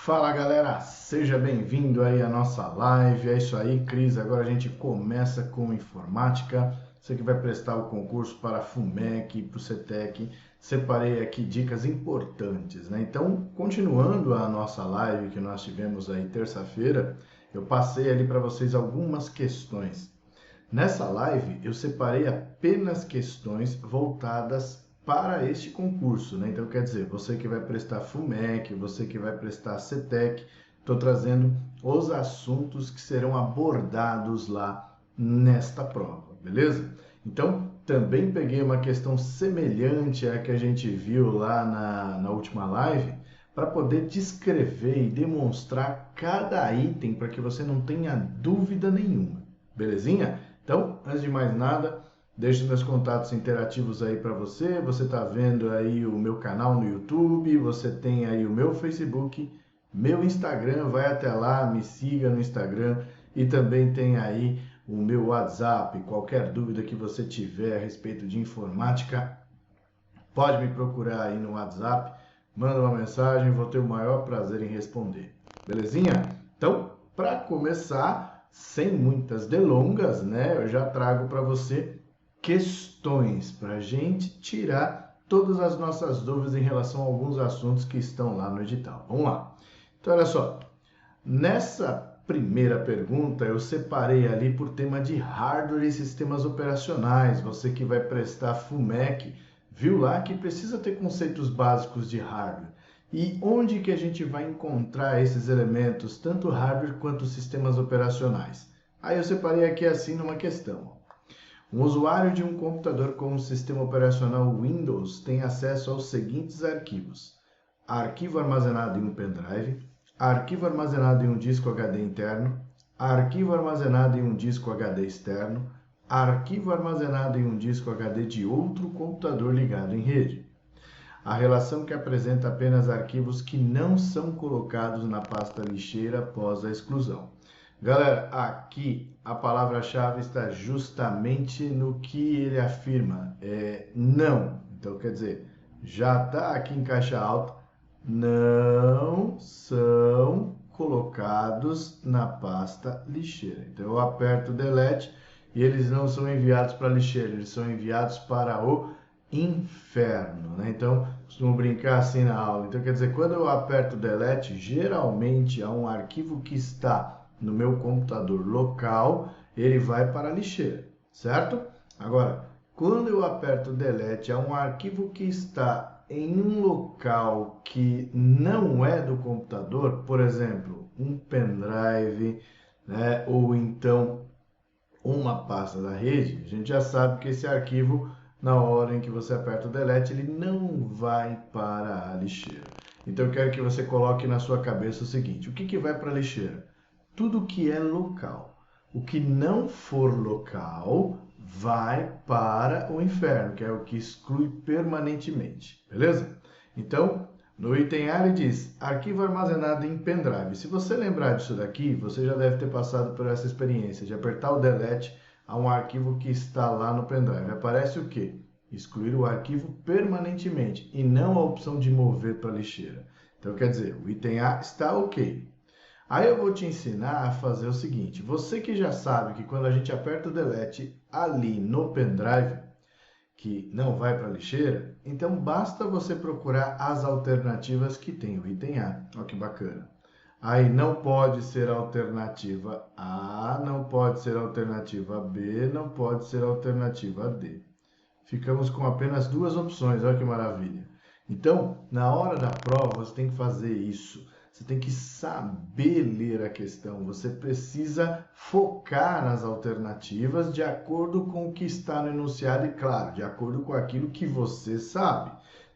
Fala galera, seja bem-vindo aí à nossa live. É isso aí, Cris. Agora a gente começa com informática. Você que vai prestar o concurso para a FUMEC, para o CETEC, separei aqui dicas importantes, né? Então, continuando a nossa live que nós tivemos aí terça-feira, eu passei ali para vocês algumas questões. Nessa live, eu separei apenas questões voltadas para este concurso, né? Então, quer dizer, você que vai prestar FUMEC, você que vai prestar CETEC, estou trazendo os assuntos que serão abordados lá nesta prova, beleza? Então, também peguei uma questão semelhante à que a gente viu lá na última live, para poder descrever e demonstrar cada item para que você não tenha dúvida nenhuma, belezinha? Então, antes de mais nada, deixo meus contatos interativos aí para você. Você está vendo aí o meu canal no YouTube, você tem aí o meu Facebook, meu Instagram, vai até lá, me siga no Instagram e também tem aí o meu WhatsApp. Qualquer dúvida que você tiver a respeito de informática, pode me procurar aí no WhatsApp, manda uma mensagem, vou ter o maior prazer em responder. Belezinha? Então, para começar, sem muitas delongas, né, eu já trago para você questões para a gente tirar todas as nossas dúvidas em relação a alguns assuntos que estão lá no edital. Vamos lá. Então, olha só. Nessa primeira pergunta, eu separei ali por tema de hardware e sistemas operacionais. Você que vai prestar FUMEC, viu lá que precisa ter conceitos básicos de hardware. E onde que a gente vai encontrar esses elementos, tanto hardware quanto sistemas operacionais? Aí eu separei aqui assim numa questão. Um usuário de um computador com um sistema operacional Windows tem acesso aos seguintes arquivos: arquivo armazenado em um pendrive, arquivo armazenado em um disco HD interno, arquivo armazenado em um disco HD externo, arquivo armazenado em um disco HD de outro computador ligado em rede. A relação que apresenta apenas arquivos que não são colocados na pasta lixeira após a exclusão. Galera, aqui a palavra-chave está justamente no que ele afirma, não. Então, quer dizer, já está aqui em caixa alta, não são colocados na pasta lixeira. Então, eu aperto Delete e eles não são enviados para a lixeira, eles são enviados para o inferno, né? Então, costumo brincar assim na aula. Então, quer dizer, quando eu aperto Delete, geralmente há um arquivo que está no meu computador local, ele vai para a lixeira, certo? Agora, quando eu aperto Delete, há um arquivo que está em um local que não é do computador, por exemplo, um pendrive, né? Ou então uma pasta da rede, a gente já sabe que esse arquivo, na hora em que você aperta o Delete, ele não vai para a lixeira. Então eu quero que você coloque na sua cabeça o seguinte: o que vai para a lixeira? Tudo que é local. O que não for local vai para o inferno, que é o que exclui permanentemente, beleza? Então, no item A ele diz arquivo armazenado em pendrive. Se você lembrar disso daqui, você já deve ter passado por essa experiência de apertar o Delete a um arquivo que está lá no pendrive. Aparece o quê? Excluir o arquivo permanentemente e não a opção de mover para a lixeira. Então, quer dizer, o item A está ok. Aí eu vou te ensinar a fazer o seguinte: você que já sabe que quando a gente aperta o Delete ali no pendrive, que não vai para a lixeira, então basta você procurar as alternativas que tem o item A. Olha que bacana. Aí não pode ser alternativa A, não pode ser alternativa B, não pode ser alternativa D. Ficamos com apenas duas opções, olha que maravilha. Então, na hora da prova, você tem que fazer isso. Você tem que saber ler a questão, você precisa focar nas alternativas de acordo com o que está no enunciado e, claro, de acordo com aquilo que você sabe.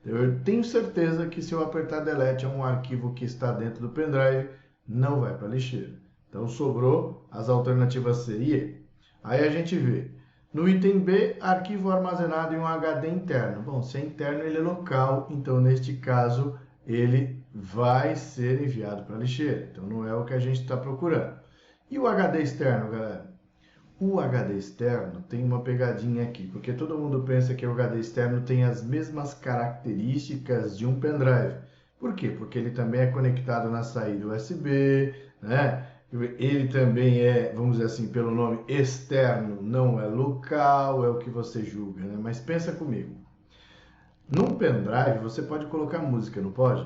Eu tenho certeza que se eu apertar Delete a um arquivo que está dentro do pendrive, não vai para a lixeira. Então sobrou as alternativas C e E. Aí a gente vê. No item B, arquivo armazenado em um HD interno. Bom, se é interno, ele é local, então neste caso ele vai ser enviado para a lixeira. Então não é o que a gente está procurando. E o HD externo, galera? O HD externo tem uma pegadinha aqui, porque todo mundo pensa que o HD externo tem as mesmas características de um pendrive. Por quê? Porque ele também é conectado na saída USB, né? Ele também é, vamos dizer assim, pelo nome externo, não é local, é o que você julga, né? Mas pensa comigo. Num pendrive você pode colocar música, não pode?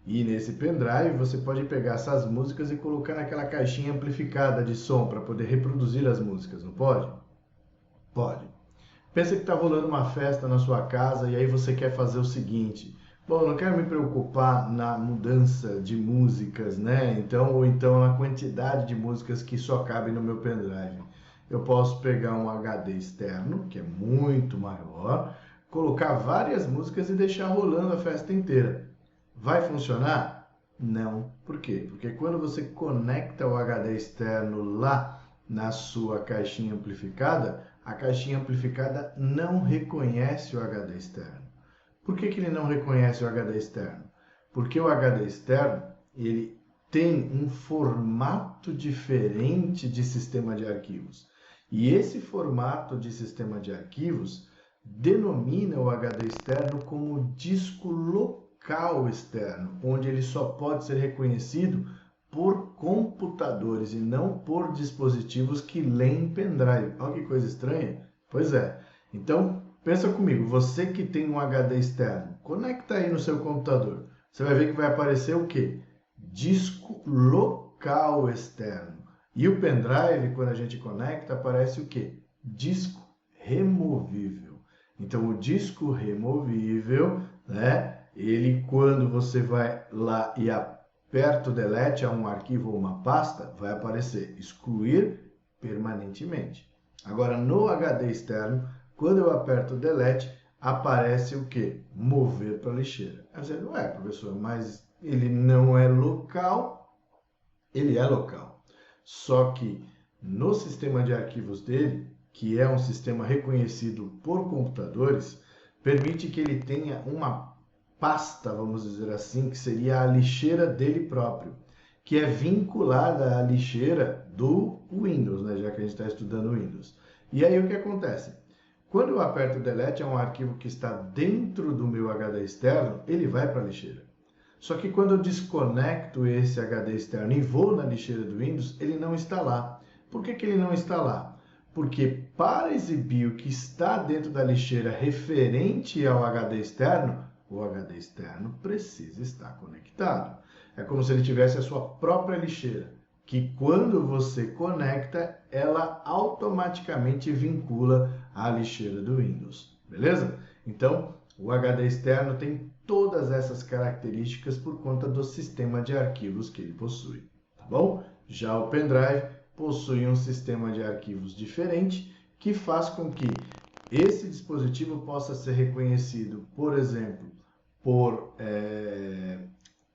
E nesse pendrive você pode pegar essas músicas e colocar naquela caixinha amplificada de som para poder reproduzir as músicas, não pode? Pode. Pensa que está rolando uma festa na sua casa e aí você quer fazer o seguinte: bom, eu não quero me preocupar na mudança de músicas, né? Então, ou então na quantidade de músicas que só cabem no meu pendrive. Eu posso pegar um HD externo, que é muito maior, colocar várias músicas e deixar rolando a festa inteira. Vai funcionar? Não. Por quê? Porque quando você conecta o HD externo lá na sua caixinha amplificada, a caixinha amplificada não reconhece o HD externo. Por que ele não reconhece o HD externo? Porque o HD externo, ele tem um formato diferente de sistema de arquivos. E esse formato de sistema de arquivos denomina o HD externo como disco local externo, onde ele só pode ser reconhecido por computadores e não por dispositivos que leem pendrive. Olha que coisa estranha. Pois é. Então, pensa comigo, você que tem um HD externo, conecta aí no seu computador. Você vai ver que vai aparecer o quê? Disco local externo. E o pendrive, quando a gente conecta, aparece o quê? Disco removível. Então, o disco removível, né? Ele, quando você vai lá e aperta o delete a um arquivo ou uma pasta, vai aparecer excluir permanentemente. Agora, no HD externo, quando eu aperto o delete, aparece o que? Mover para lixeira. Aí você, não é, professor, mas ele não é local. Ele é local. Só que no sistema de arquivos dele, que é um sistema reconhecido por computadores, permite que ele tenha uma pasta, vamos dizer assim, que seria a lixeira dele próprio, que é vinculada à lixeira do Windows, né? Já que a gente está estudando Windows. E aí o que acontece? Quando eu aperto o delete a um arquivo que está dentro do meu HD externo, ele vai para a lixeira. Só que quando eu desconecto esse HD externo e vou na lixeira do Windows, ele não está lá. Por que ele não está lá? Porque para exibir o que está dentro da lixeira referente ao HD externo, o HD externo precisa estar conectado. É como se ele tivesse a sua própria lixeira, que quando você conecta, ela automaticamente vincula à lixeira do Windows. Beleza? Então, o HD externo tem todas essas características por conta do sistema de arquivos que ele possui, tá bom? Já o pendrive possui um sistema de arquivos diferente que faz com que esse dispositivo possa ser reconhecido, por exemplo, por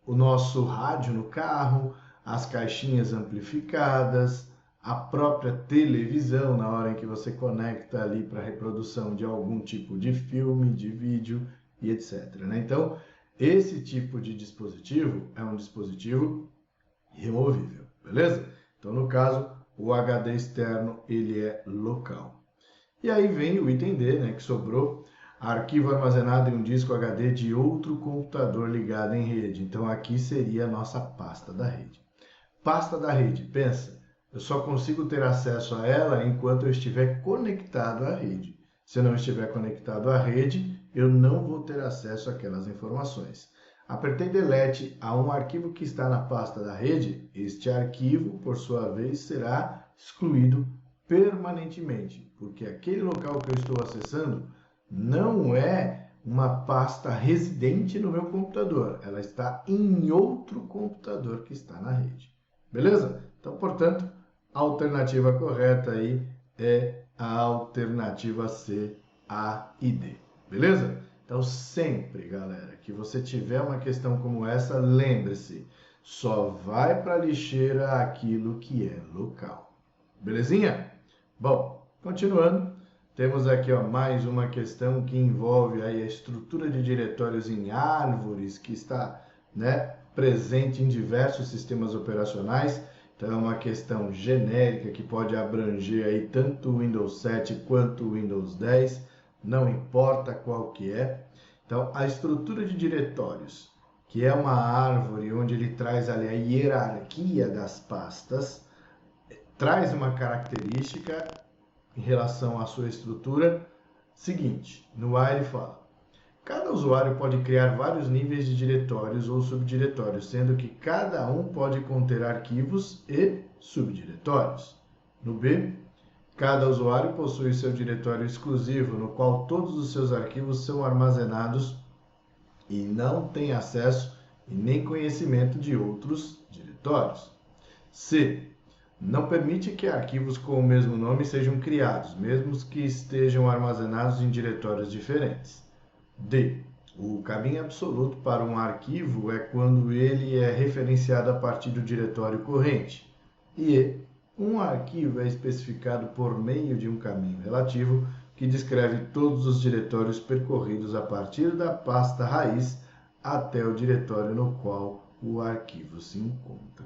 o nosso rádio no carro, as caixinhas amplificadas, a própria televisão na hora em que você conecta ali para reprodução de algum tipo de filme, de vídeo e etc. Né? Então, esse tipo de dispositivo é um dispositivo removível, beleza? Então, no caso, o HD externo ele é local. E aí vem o item D, né, que sobrou, arquivo armazenado em um disco HD de outro computador ligado em rede. Então, aqui seria a nossa pasta da rede. Pasta da rede, pensa, eu só consigo ter acesso a ela enquanto eu estiver conectado à rede. Se eu não estiver conectado à rede, eu não vou ter acesso àquelas informações. Apertei delete a um arquivo que está na pasta da rede, este arquivo, por sua vez, será excluído permanentemente, porque aquele local que eu estou acessando não é uma pasta residente no meu computador, ela está em outro computador que está na rede. Beleza? Então, portanto, a alternativa correta aí é a alternativa C, A e D. Beleza? Então, sempre, galera, que você tiver uma questão como essa, lembre-se, só vai para a lixeira aquilo que é local. Belezinha? Bom, continuando, temos aqui mais uma questão que envolve aí a estrutura de diretórios em árvores, que está, né, presente em diversos sistemas operacionais. Então é uma questão genérica que pode abranger aí tanto o Windows 7 quanto o Windows 10, não importa qual que é. Então a estrutura de diretórios que é uma árvore onde ele traz ali a hierarquia das pastas, traz uma característica em relação à sua estrutura seguinte. No A ele fala: cada usuário pode criar vários níveis de diretórios ou subdiretórios, sendo que cada um pode conter arquivos e subdiretórios. No B, cada usuário possui seu diretório exclusivo, no qual todos os seus arquivos são armazenados e não tem acesso e nem conhecimento de outros diretórios. C. Não permite que arquivos com o mesmo nome sejam criados, mesmo que estejam armazenados em diretórios diferentes. D. O caminho absoluto para um arquivo é quando ele é referenciado a partir do diretório corrente. E E. Um arquivo é especificado por meio de um caminho relativo que descreve todos os diretórios percorridos a partir da pasta raiz até o diretório no qual o arquivo se encontra.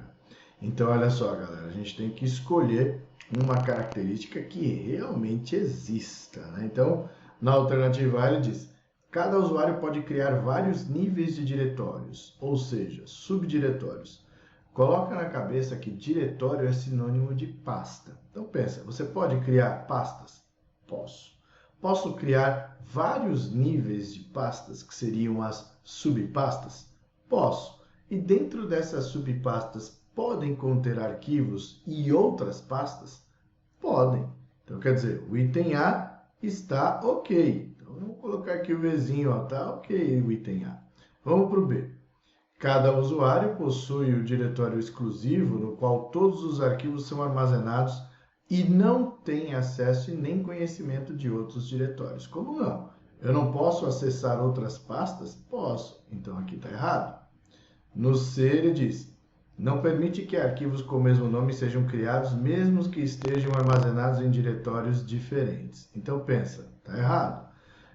Então, olha só, galera, a gente tem que escolher uma característica que realmente exista, né? Então, na alternativa A, ele diz: cada usuário pode criar vários níveis de diretórios, ou seja, subdiretórios. Coloca na cabeça que diretório é sinônimo de pasta. Então pensa, você pode criar pastas? Posso. Posso criar vários níveis de pastas, que seriam as subpastas? Posso. E dentro dessas subpastas podem conter arquivos e outras pastas? Podem. Então quer dizer, o item A está ok. Então vamos colocar aqui o Vzinho, ó, tá ok o item A. Vamos para o B. Cada usuário possui o diretório exclusivo no qual todos os arquivos são armazenados e não tem acesso e nem conhecimento de outros diretórios. Como não? Eu não posso acessar outras pastas? Posso. Então aqui está errado. No C ele diz: não permite que arquivos com o mesmo nome sejam criados, mesmo que estejam armazenados em diretórios diferentes. Então pensa, está errado.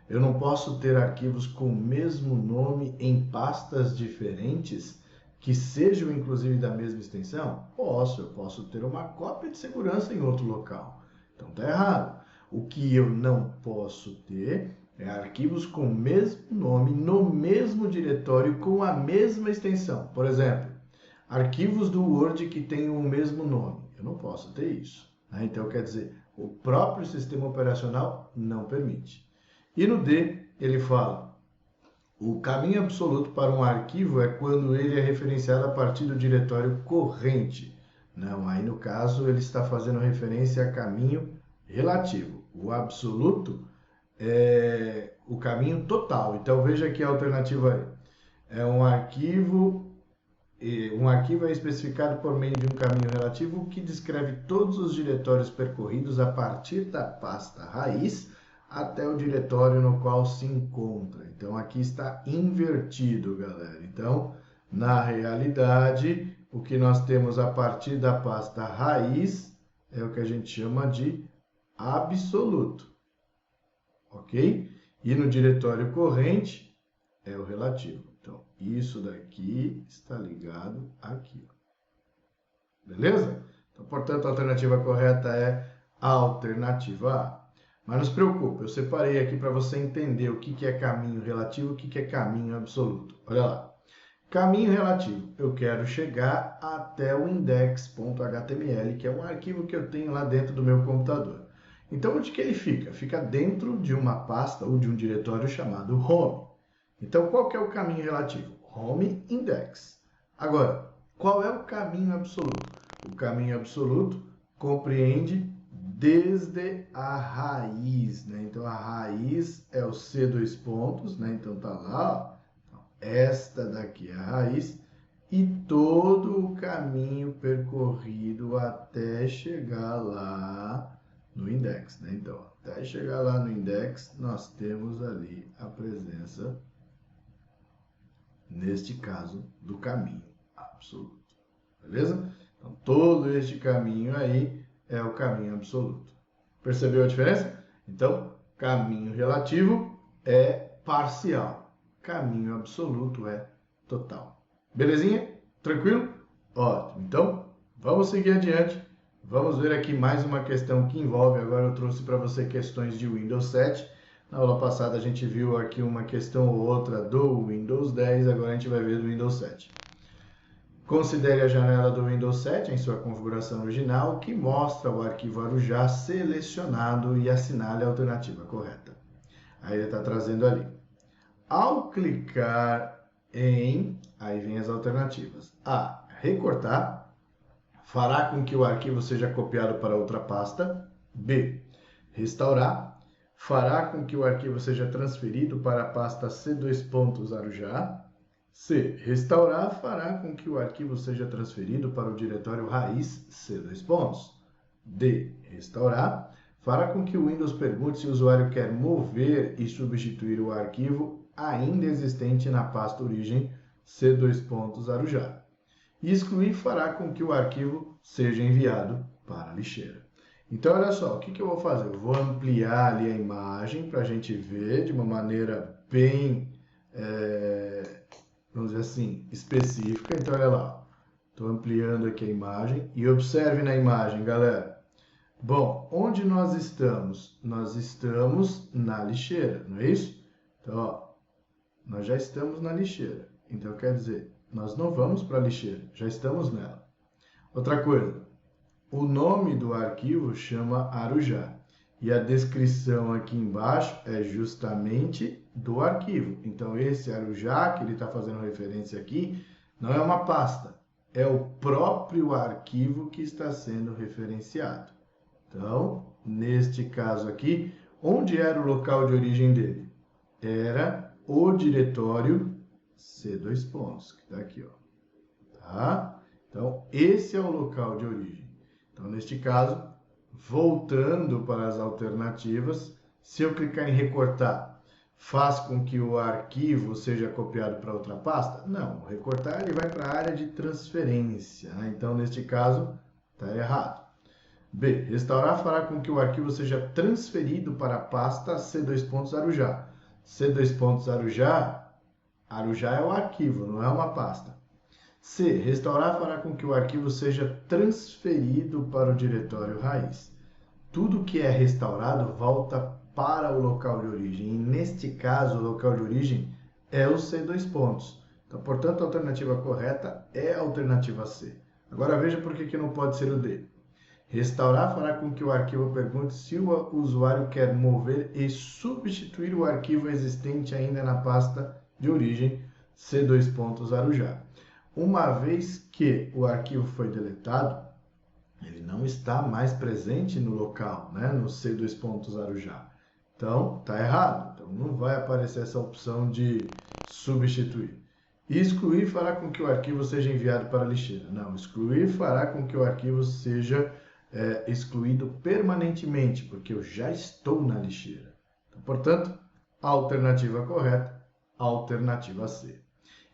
Eu não posso ter arquivos com o mesmo nome em pastas diferentes, que sejam inclusive da mesma extensão? Posso, eu posso ter uma cópia de segurança em outro local. Então está errado. O que eu não posso ter é arquivos com o mesmo nome no mesmo diretório com a mesma extensão. Por exemplo, arquivos do Word que tenham o mesmo nome. Eu não posso ter isso. Então quer dizer, o próprio sistema operacional não permite. E no D, ele fala: o caminho absoluto para um arquivo é quando ele é referenciado a partir do diretório corrente. Não, aí no caso ele está fazendo referência a caminho relativo. O absoluto é o caminho total. Então veja aqui a alternativa aí. Um arquivo é especificado por meio de um caminho relativo que descreve todos os diretórios percorridos a partir da pasta raiz até o diretório no qual se encontra. Então aqui está invertido, galera. Então, na realidade, o que nós temos a partir da pasta raiz é o que a gente chama de absoluto, ok? E no diretório corrente é o relativo. Então, isso daqui está ligado aqui, beleza? Então, portanto, a alternativa correta é a alternativa A. Mas não se preocupe, eu separei aqui para você entender o que é caminho relativo e o que é caminho absoluto. Olha lá. Caminho relativo, eu quero chegar até o index.html, que é um arquivo que eu tenho lá dentro do meu computador. Então, onde que ele fica? Fica dentro de uma pasta ou de um diretório chamado home. Então, qual que é o caminho relativo? Home index. Agora, qual é o caminho absoluto? O caminho absoluto compreende desde a raiz, né? Então a raiz é o C dois pontos, né? Então tá lá, ó. Esta daqui é a raiz e todo o caminho percorrido até chegar lá no index, né? Então, até chegar lá no index, nós temos ali a presença, neste caso, do caminho absoluto, beleza? Então, todo este caminho aí é o caminho absoluto. Percebeu a diferença? Então, caminho relativo é parcial. Caminho absoluto é total. Belezinha? Tranquilo? Ótimo. Então, vamos seguir adiante. Vamos ver aqui mais uma questão que envolve, agora eu trouxe para você questões de Windows 7, Na aula passada a gente viu aqui uma questão ou outra do Windows 10, agora a gente vai ver do Windows 7. Considere a janela do Windows 7 em sua configuração original, que mostra o arquivo Arujá selecionado e assinale a alternativa correta. Aí ele está trazendo ali. Ao clicar em, aí vem as alternativas. A, recortar, fará com que o arquivo seja copiado para outra pasta. B, restaurar, fará com que o arquivo seja transferido para a pasta C2.Arujá. C, restaurar, fará com que o arquivo seja transferido para o diretório raiz C2. D, restaurar, fará com que o Windows pergunte se o usuário quer mover e substituir o arquivo ainda existente na pasta origem C2.Arujá. E excluir fará com que o arquivo seja enviado para a lixeira. Então, olha só, o que eu vou fazer? Eu vou ampliar ali a imagem para a gente ver de uma maneira bem, vamos dizer assim, específica. Então, olha lá, estou ampliando aqui a imagem e observe na imagem, galera. Bom, onde nós estamos? Nós estamos na lixeira, não é isso? Então, ó, nós já estamos na lixeira. Então, quer dizer, nós não vamos para a lixeira, já estamos nela. Outra coisa, o nome do arquivo chama Arujá. E a descrição aqui embaixo é justamente do arquivo. Então, esse Arujá, que ele está fazendo referência aqui, não é uma pasta. É o próprio arquivo que está sendo referenciado. Então, neste caso aqui, onde era o local de origem dele? Era o diretório C2, que está aqui, ó. Tá? Então, esse é o local de origem. Então, neste caso, voltando para as alternativas, se eu clicar em recortar, faz com que o arquivo seja copiado para outra pasta? Não, o recortar ele vai para a área de transferência, né? Então, neste caso, está errado. B, restaurar fará com que o arquivo seja transferido para a pasta C2.Arujá. C2.Arujá, Arujá é o arquivo, não é uma pasta. C, restaurar fará com que o arquivo seja transferido para o diretório raiz. Tudo que é restaurado volta para o local de origem. E neste caso, o local de origem é o C2. Então, portanto, a alternativa correta é a alternativa C. Agora veja por que não pode ser o D. Restaurar fará com que o arquivo pergunte se o usuário quer mover e substituir o arquivo existente ainda na pasta de origem C2.Arujá. Uma vez que o arquivo foi deletado, ele não está mais presente no local, né, no C2.Arujá. Então, está errado. Então, não vai aparecer essa opção de substituir. E excluir fará com que o arquivo seja enviado para a lixeira. Não, excluir fará com que o arquivo seja excluído permanentemente, porque eu já estou na lixeira. Então, portanto, a alternativa correta, a alternativa C.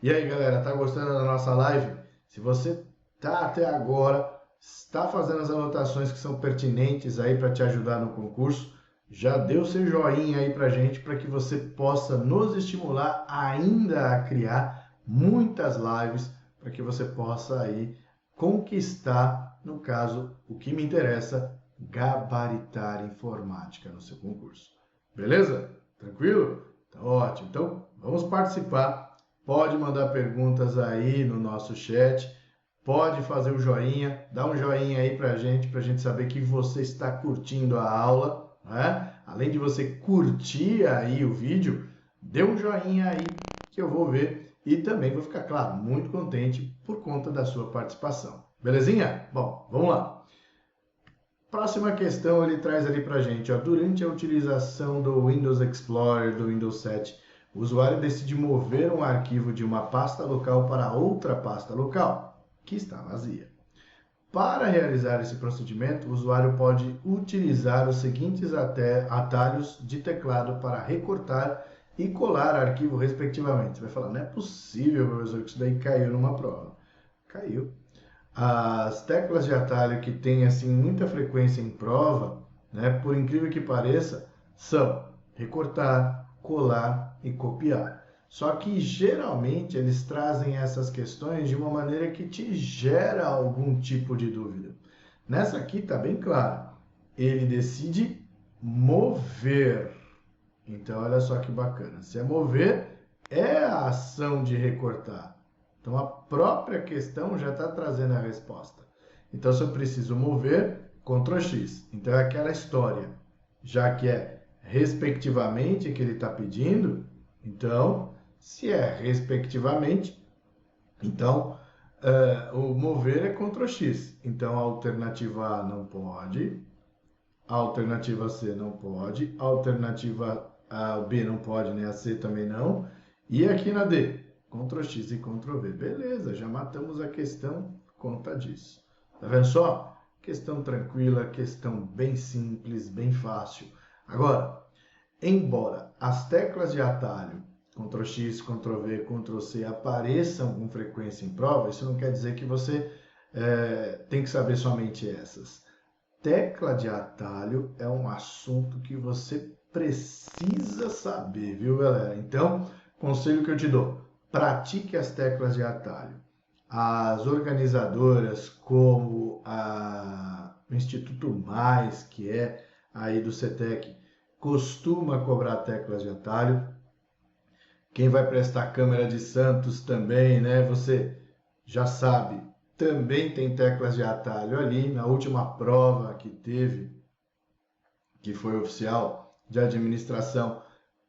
E aí, galera, tá gostando da nossa live? Se você tá até agora, está fazendo as anotações que são pertinentes aí para te ajudar no concurso, já deu seu joinha aí pra gente, para que você possa nos estimular ainda a criar muitas lives, para que você possa aí conquistar, no caso, o que me interessa, gabaritar informática no seu concurso. Beleza? Tranquilo? Tá ótimo. Então, vamos participar. Pode mandar perguntas aí no nosso chat. Pode fazer o joinha. Dá um joinha aí pra gente saber que você está curtindo a aula, né? Além de você curtir aí o vídeo, dê um joinha aí que eu vou ver e também vou ficar, claro, muito contente por conta da sua participação. Belezinha? Bom, vamos lá. Próxima questão ele traz ali pra gente, ó, durante a utilização do Windows Explorer do Windows 7, o usuário decide mover um arquivo de uma pasta local para outra pasta local, que está vazia. Para realizar esse procedimento, o usuário pode utilizar os seguintes atalhos de teclado para recortar e colar arquivo respectivamente. Você vai falar, não é possível, professor, que isso daí caiu numa prova. Caiu. As teclas de atalho que tem assim muita frequência em prova, né, por incrível que pareça, são recortar, colar e copiar. Só que geralmente eles trazem essas questões de uma maneira que te gera algum tipo de dúvida. Nessa aqui está bem claro. Ele decide mover. Então, olha só que bacana. Se é mover, é a ação de recortar. Então, a própria questão já está trazendo a resposta. Então, se eu preciso mover, Ctrl X. Então, é aquela história. Já que é respectivamente que ele está pedindo, então, se é respectivamente, então, o mover é Ctrl X. Então, a alternativa A não pode, a alternativa C não pode, a alternativa B não pode, né? A C também não. E aqui na D, Ctrl X e Ctrl V. Beleza, já matamos a questão por conta disso. Tá vendo só? Questão tranquila, questão bem simples, bem fácil. Agora, embora as teclas de atalho Ctrl X, Ctrl V, Ctrl C apareçam com frequência em prova, isso não quer dizer que você tem que saber somente essas. Tecla de atalho é um assunto que você precisa saber, viu, galera? Então, conselho que eu te dou, pratique as teclas de atalho. As organizadoras como o Instituto Mais, que é aí do CETEC, costuma cobrar teclas de atalho. Quem vai prestar Câmara de Santos também, né? Você já sabe, também tem teclas de atalho ali. Na última prova que teve, que foi oficial de administração,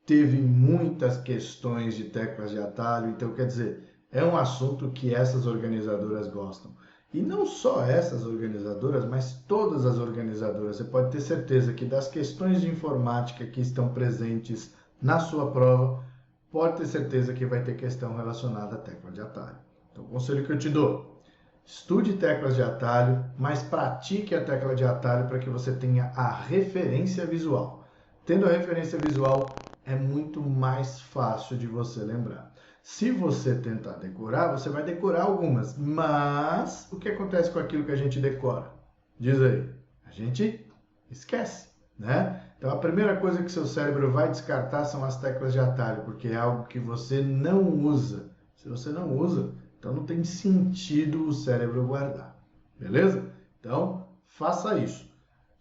teve muitas questões de teclas de atalho. Então, quer dizer, é um assunto que essas organizadoras gostam. E não só essas organizadoras, mas todas as organizadoras. Você pode ter certeza que das questões de informática que estão presentes na sua prova, pode ter certeza que vai ter questão relacionada à tecla de atalho. Então, o conselho que eu te dou, estude teclas de atalho, mas pratique a tecla de atalho para que você tenha a referência visual. Tendo a referência visual, é muito mais fácil de você lembrar. Se você tentar decorar, você vai decorar algumas, mas o que acontece com aquilo que a gente decora? Diz aí, a gente esquece, né? Então, a primeira coisa que seu cérebro vai descartar são as teclas de atalho, porque é algo que você não usa. Se você não usa, então não tem sentido o cérebro guardar. Beleza? Então, faça isso.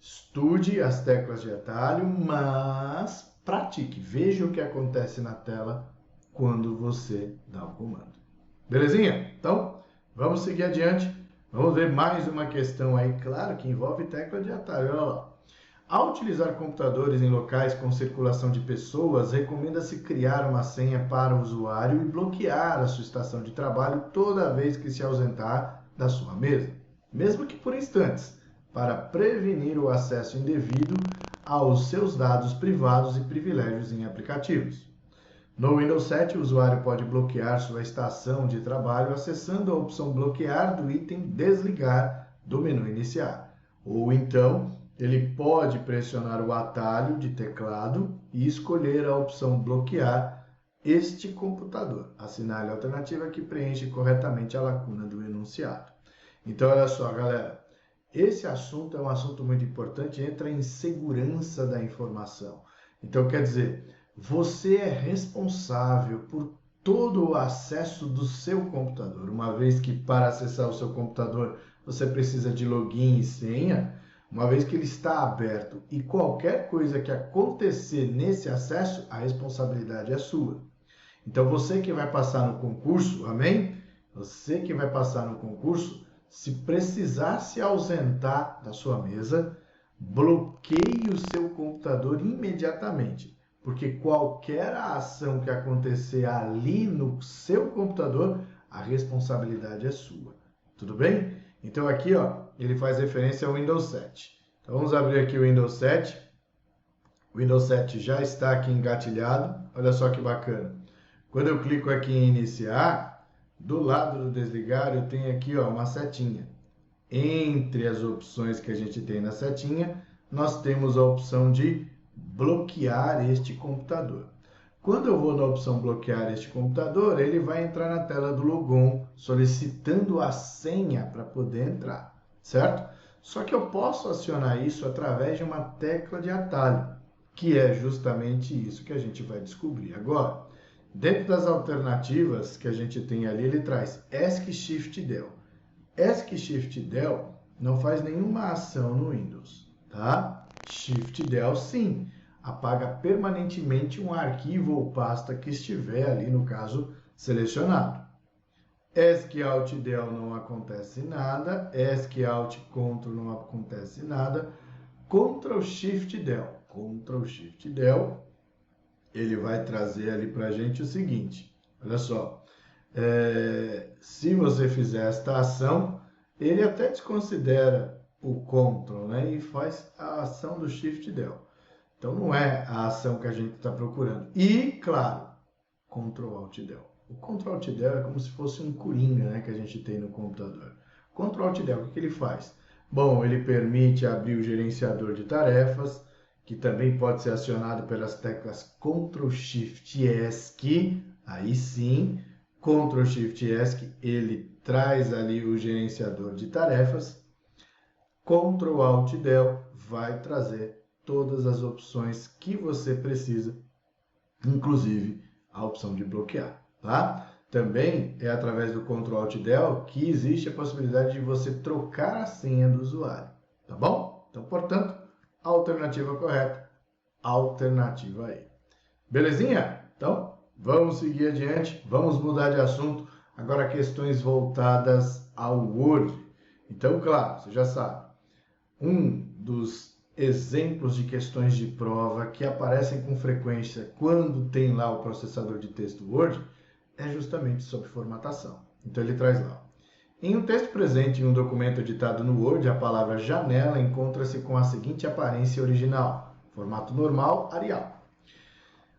Estude as teclas de atalho, mas pratique. Veja o que acontece na tela quando você dá o comando. Belezinha? Então, vamos seguir adiante. Vamos ver mais uma questão aí, claro, que envolve tecla de atalho. Olha lá. Ao utilizar computadores em locais com circulação de pessoas, recomenda-se criar uma senha para o usuário e bloquear a sua estação de trabalho toda vez que se ausentar da sua mesa, mesmo que por instantes, para prevenir o acesso indevido aos seus dados privados e privilégios em aplicativos. No Windows 7, o usuário pode bloquear sua estação de trabalho acessando a opção bloquear do item desligar do menu iniciar, ou então ele pode pressionar o atalho de teclado e escolher a opção bloquear este computador. Assinale a alternativa que preenche corretamente a lacuna do enunciado. Então, olha só, galera. Esse assunto é um assunto muito importante, entra em segurança da informação. Então, quer dizer, você é responsável por todo o acesso do seu computador. Uma vez que para acessar o seu computador você precisa de login e senha, uma vez que ele está aberto e qualquer coisa que acontecer nesse acesso, a responsabilidade é sua. Então, você que vai passar no concurso, amém? Você que vai passar no concurso, se precisar se ausentar da sua mesa, bloqueie o seu computador imediatamente, porque qualquer ação que acontecer ali no seu computador, a responsabilidade é sua. Tudo bem? Então, aqui, ó, ele faz referência ao Windows 7. Então, vamos abrir aqui o Windows 7. O Windows 7 já está aqui engatilhado. Olha só que bacana. Quando eu clico aqui em iniciar, do lado do desligar, eu tenho aqui, ó, uma setinha. Entre as opções que a gente tem na setinha, nós temos a opção de bloquear este computador. Quando eu vou na opção bloquear este computador, ele vai entrar na tela do logon, solicitando a senha para poder entrar, certo? Só que eu posso acionar isso através de uma tecla de atalho, que é justamente isso que a gente vai descobrir agora. Dentro das alternativas que a gente tem ali, ele traz ESC Shift Del. ESC Shift Del não faz nenhuma ação no Windows, tá? Shift Del sim. apaga permanentemente um arquivo ou pasta que estiver ali, no caso, selecionado. ESC Alt Del não acontece nada, ESC Alt Ctrl não acontece nada, Ctrl Shift Del. Ctrl Shift Del, ele vai trazer ali para a gente o seguinte, olha só, se você fizer esta ação, ele até desconsidera o Ctrl, né, e faz a ação do Shift Del. Então não é a ação que a gente está procurando. E, claro, Ctrl Alt Del. O Ctrl Alt Del é como se fosse um coringa, né, que a gente tem no computador. Ctrl Alt Del, o que ele faz? Bom, ele permite abrir o gerenciador de tarefas, que também pode ser acionado pelas teclas Ctrl Shift ESC, aí sim, Ctrl Shift ESC, ele traz ali o gerenciador de tarefas. Ctrl Alt Del vai trazer todas as opções que você precisa, inclusive a opção de bloquear, tá? Também é através do Ctrl Alt Del que existe a possibilidade de você trocar a senha do usuário, tá bom? Então, portanto, a alternativa correta, alternativa E. Belezinha? Então, vamos seguir adiante, vamos mudar de assunto. Agora, questões voltadas ao Word. Então, claro, você já sabe, um dos exemplos de questões de prova que aparecem com frequência quando tem lá o processador de texto Word é justamente sobre formatação. Então ele traz lá. Em um texto presente em um documento editado no Word, a palavra janela encontra-se com a seguinte aparência original: formato normal, Arial.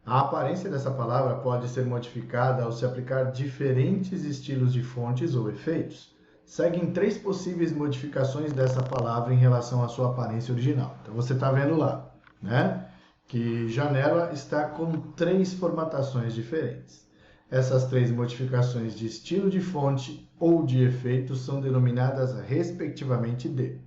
A aparência dessa palavra pode ser modificada ao se aplicar diferentes estilos de fontes ou efeitos. Seguem 3 possíveis modificações dessa palavra em relação à sua aparência original. Então você está vendo lá, né, que janela está com 3 formatações diferentes. Essas 3 modificações de estilo de fonte ou de efeito são denominadas respectivamente de.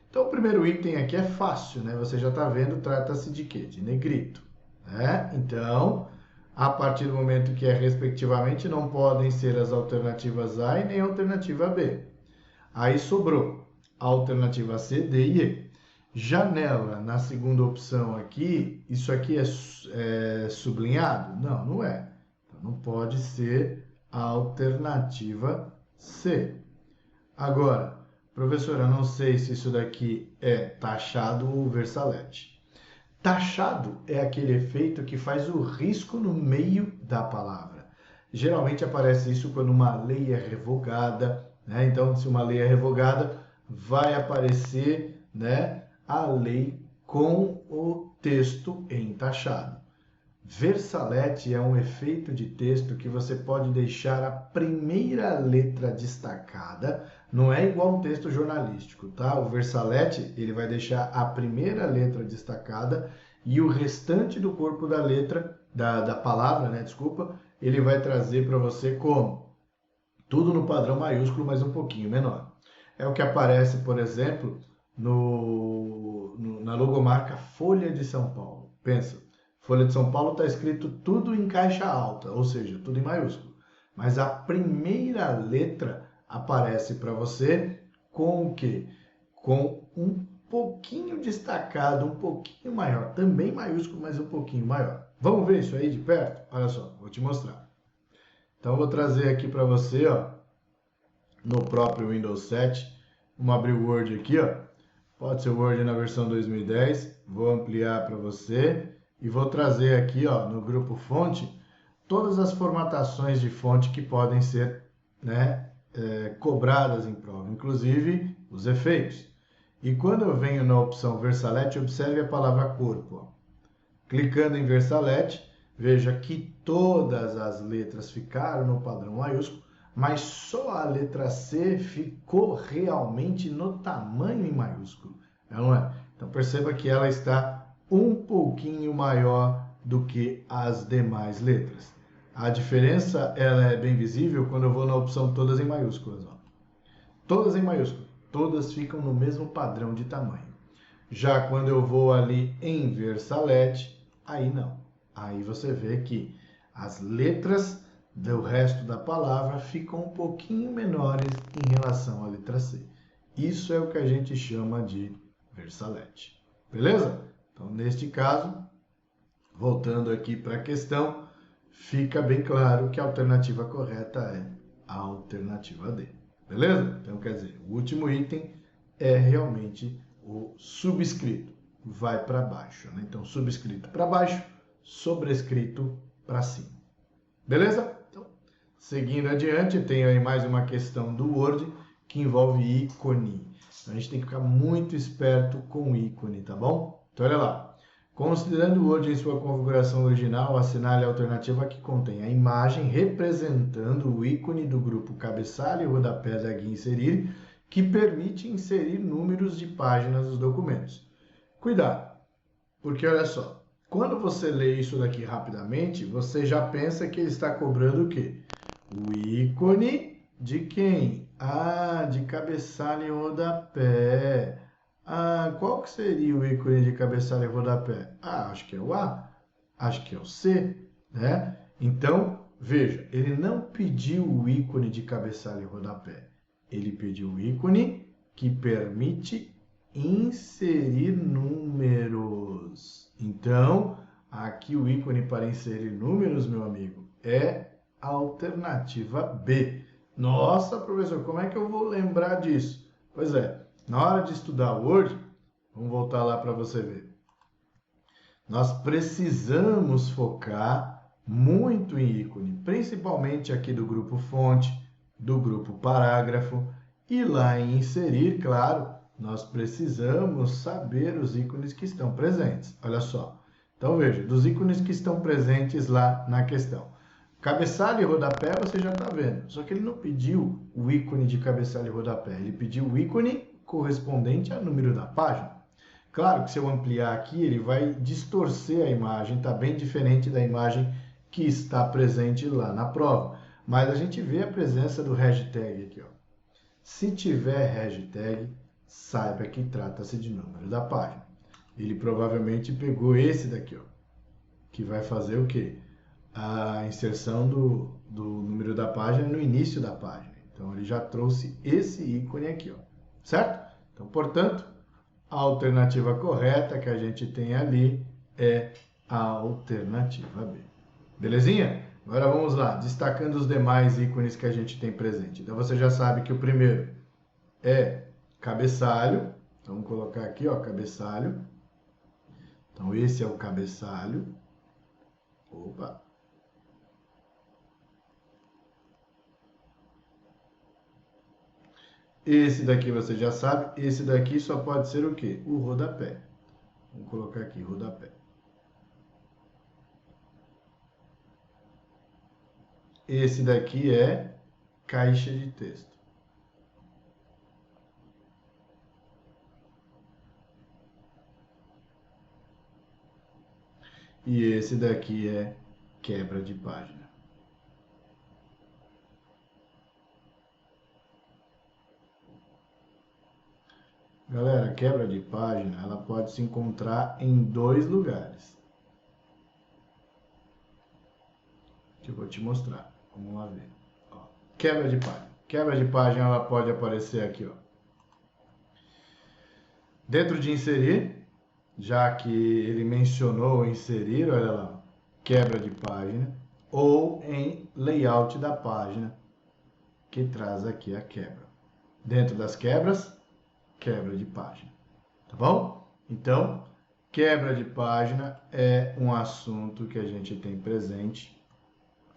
Então o primeiro item aqui é fácil, né? Você já está vendo, trata-se de quê? De negrito, né? Então, a partir do momento que é respectivamente, não podem ser as alternativas A e nem a alternativa B. Aí sobrou a alternativa C, D e E. Janela, na segunda opção aqui, isso aqui é sublinhado? Não, não é. Então, não pode ser a alternativa C. Agora, professor, eu não sei se isso daqui é taxado ou versalete. Taxado é aquele efeito que faz o risco no meio da palavra. Geralmente aparece isso quando uma lei é revogada, né? Então, se uma lei é revogada, vai aparecer, né, a lei com o texto em taxado. Versalete é um efeito de texto que você pode deixar a primeira letra destacada, não é igual um texto jornalístico, tá? O versalete, ele vai deixar a primeira letra destacada e o restante do corpo da letra, da palavra, né, desculpa, ele vai trazer para você como? Tudo no padrão maiúsculo, mas um pouquinho menor. É o que aparece, por exemplo, na logomarca Folha de São Paulo. Pensa, Folha de São Paulo está escrito tudo em caixa alta, ou seja, tudo em maiúsculo. Mas a primeira letra aparece para você com o quê? Com um pouquinho destacado, um pouquinho maior. Também maiúsculo, mas um pouquinho maior. Vamos ver isso aí de perto? Olha só, vou te mostrar. Então, eu vou trazer aqui para você, ó, no próprio Windows 7. Vamos abrir o Word aqui, ó. Pode ser o Word na versão 2010. Vou ampliar para você. E vou trazer aqui, ó, no grupo fonte, todas as formatações de fonte que podem ser, né, cobradas em prova, inclusive os efeitos. E quando eu venho na opção Versalete, observe a palavra corpo, ó. Clicando em Versalete, veja que todas as letras ficaram no padrão maiúsculo, mas só a letra C ficou realmente no tamanho em maiúsculo. Não é? Então perceba que ela está um pouquinho maior do que as demais letras. A diferença ela é bem visível quando eu vou na opção todas em maiúsculas. Ó. Todas em maiúsculas, todas ficam no mesmo padrão de tamanho. Já quando eu vou ali em Versalete, aí não. Aí você vê que as letras do resto da palavra ficam um pouquinho menores em relação à letra C. Isso é o que a gente chama de Versalete. Beleza? Então, neste caso, Voltando aqui para a questão, fica bem claro que a alternativa correta é a alternativa D. Beleza? Então, quer dizer, o último item é realmente o subscrito. Vai para baixo, né? Então, subscrito para baixo, sobrescrito para cima. Beleza? Então, seguindo adiante, tenho aí mais uma questão do Word que envolve ícone. Então, a gente tem que ficar muito esperto com ícone, tá bom? Então, olha lá. Considerando o Word em sua configuração original, assinale a alternativa que contém a imagem representando o ícone do grupo cabeçalho e rodapé da guia inserir, que permite inserir números de páginas dos documentos. Cuidado, porque olha só, quando você lê isso daqui rapidamente, você já pensa que ele está cobrando o quê? O ícone de quem? Ah, de cabeçalho e rodapé. Ah, qual que seria o ícone de cabeçalho e rodapé? Ah, acho que é o A, acho que é o C, né? Então, veja, ele não pediu o ícone de cabeçalho e rodapé. Ele pediu o ícone que permite inserir números. Então, aqui o ícone para inserir números, meu amigo, é a alternativa B. Nossa, professor, como é que eu vou lembrar disso? Pois é, na hora de estudar Word, vamos voltar lá para você ver. Nós precisamos focar muito em ícone, principalmente aqui do grupo fonte, do grupo parágrafo, e lá em inserir, claro, nós precisamos saber os ícones que estão presentes. Olha só. Então veja, dos ícones que estão presentes lá na questão. Cabeçalho e rodapé você já está vendo, só que ele não pediu o ícone de cabeçalho e rodapé, ele pediu o ícone correspondente ao número da página. Claro que se eu ampliar aqui, ele vai distorcer a imagem, está bem diferente da imagem que está presente lá na prova. Mas a gente vê a presença do hashtag aqui, ó. Se tiver hashtag, saiba que trata-se de número da página. Ele provavelmente pegou esse daqui, ó, que vai fazer o quê? A inserção do número da página no início da página. Então, ele já trouxe esse ícone aqui, ó, certo? Então, portanto, a alternativa correta que a gente tem ali é a alternativa B. Belezinha? Agora vamos lá, destacando os demais ícones que a gente tem presente. Então você já sabe que o primeiro é cabeçalho. Então vamos colocar aqui, ó, cabeçalho. Então esse é o cabeçalho. Opa! Esse daqui você já sabe, esse daqui só pode ser o quê? O rodapé. Vamos colocar aqui, rodapé. Esse daqui é caixa de texto. E esse daqui é quebra de página. Galera, quebra de página, ela pode se encontrar em dois lugares. Que eu vou te mostrar. Vamos lá ver. Ó, quebra de página. Quebra de página, ela pode aparecer aqui, ó. Dentro de inserir, já que ele mencionou inserir, olha lá, quebra de página, ou em layout da página, que traz aqui a quebra. Dentro das quebras, quebra de página, tá bom? Então, quebra de página é um assunto que a gente tem presente,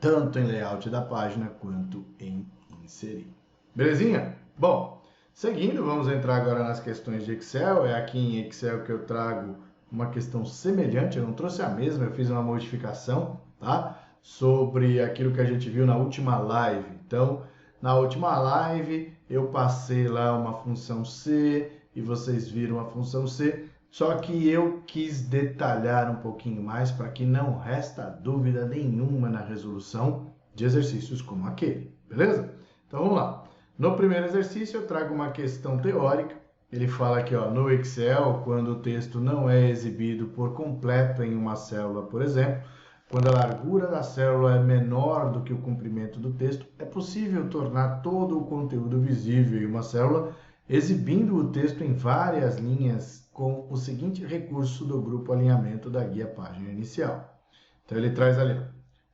tanto em layout da página quanto em inserir. Belezinha? Bom, seguindo, vamos entrar agora nas questões de Excel. É aqui em Excel que eu trago uma questão semelhante, eu não trouxe a mesma, eu fiz uma modificação, tá? Sobre aquilo que a gente viu na última live. Então, na última live, eu passei lá uma função C e vocês viram a função C, só que eu quis detalhar um pouquinho mais para que não resta dúvida nenhuma na resolução de exercícios como aquele, beleza? Então vamos lá. No primeiro exercício eu trago uma questão teórica. Ele fala aqui, ó, no Excel, quando o texto não é exibido por completo em uma célula, por exemplo, quando a largura da célula é menor do que o comprimento do texto, é possível tornar todo o conteúdo visível em uma célula, exibindo o texto em várias linhas com o seguinte recurso do grupo alinhamento da guia página inicial. Então ele traz ali,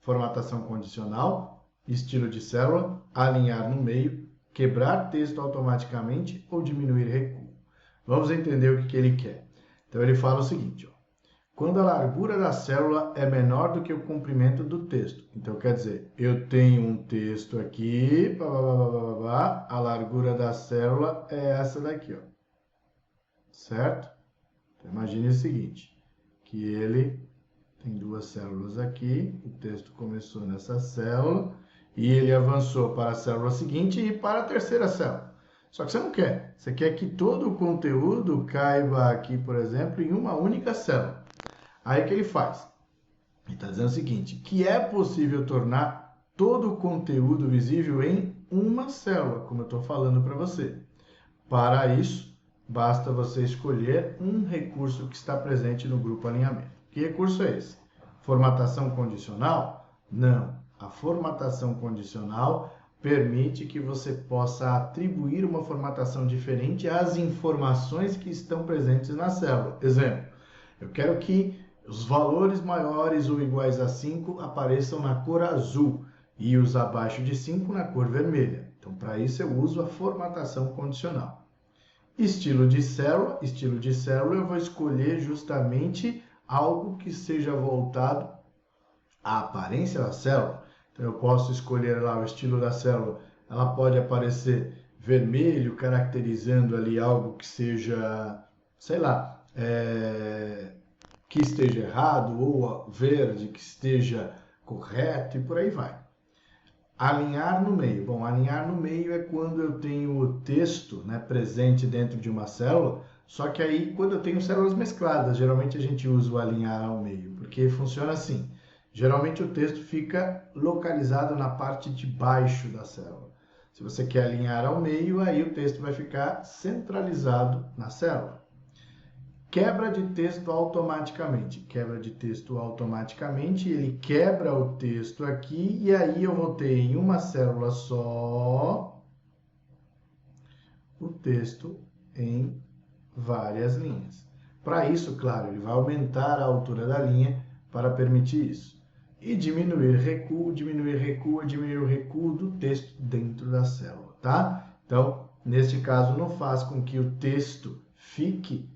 formatação condicional, estilo de célula, alinhar no meio, quebrar texto automaticamente ou diminuir recuo. Vamos entender o que ele quer. Então ele fala o seguinte, quando a largura da célula é menor do que o comprimento do texto. Então quer dizer, eu tenho um texto aqui, a largura da célula é essa daqui, certo? Então imagine o seguinte, que ele tem duas células aqui, o texto começou nessa célula e ele avançou para a célula seguinte e para a terceira célula. Só que você não quer, você quer que todo o conteúdo caiba aqui, por exemplo, em uma única célula. Aí o que ele faz? Ele está dizendo o seguinte, que é possível tornar todo o conteúdo visível em uma célula, como eu estou falando para você. Para isso, basta você escolher um recurso que está presente no grupo alinhamento. Que recurso é esse? Formatação condicional? Não. A formatação condicional permite que você possa atribuir uma formatação diferente às informações que estão presentes na célula. Exemplo, eu quero que os valores maiores ou iguais a 5 apareçam na cor azul e os abaixo de 5 na cor vermelha. Então, para isso eu uso a formatação condicional. Estilo de célula eu vou escolher justamente algo que seja voltado à aparência da célula. Então, eu posso escolher lá o estilo da célula, ela pode aparecer vermelho, caracterizando ali algo que seja, sei lá, que esteja errado, ou verde, que esteja correto, e por aí vai. Alinhar no meio. Bom, alinhar no meio é quando eu tenho o texto, presente dentro de uma célula, só que aí quando eu tenho células mescladas, geralmente a gente usa o alinhar ao meio, porque funciona assim. Geralmente o texto fica localizado na parte de baixo da célula. Se você quer alinhar ao meio, aí o texto vai ficar centralizado na célula. Quebra de texto automaticamente. Quebra de texto automaticamente, ele quebra o texto aqui e aí eu vou ter em uma célula só o texto em várias linhas. Para isso, claro, ele vai aumentar a altura da linha para permitir isso. E diminuir recuo o recuo do texto dentro da célula, tá? Então, neste caso, não faz com que o texto fique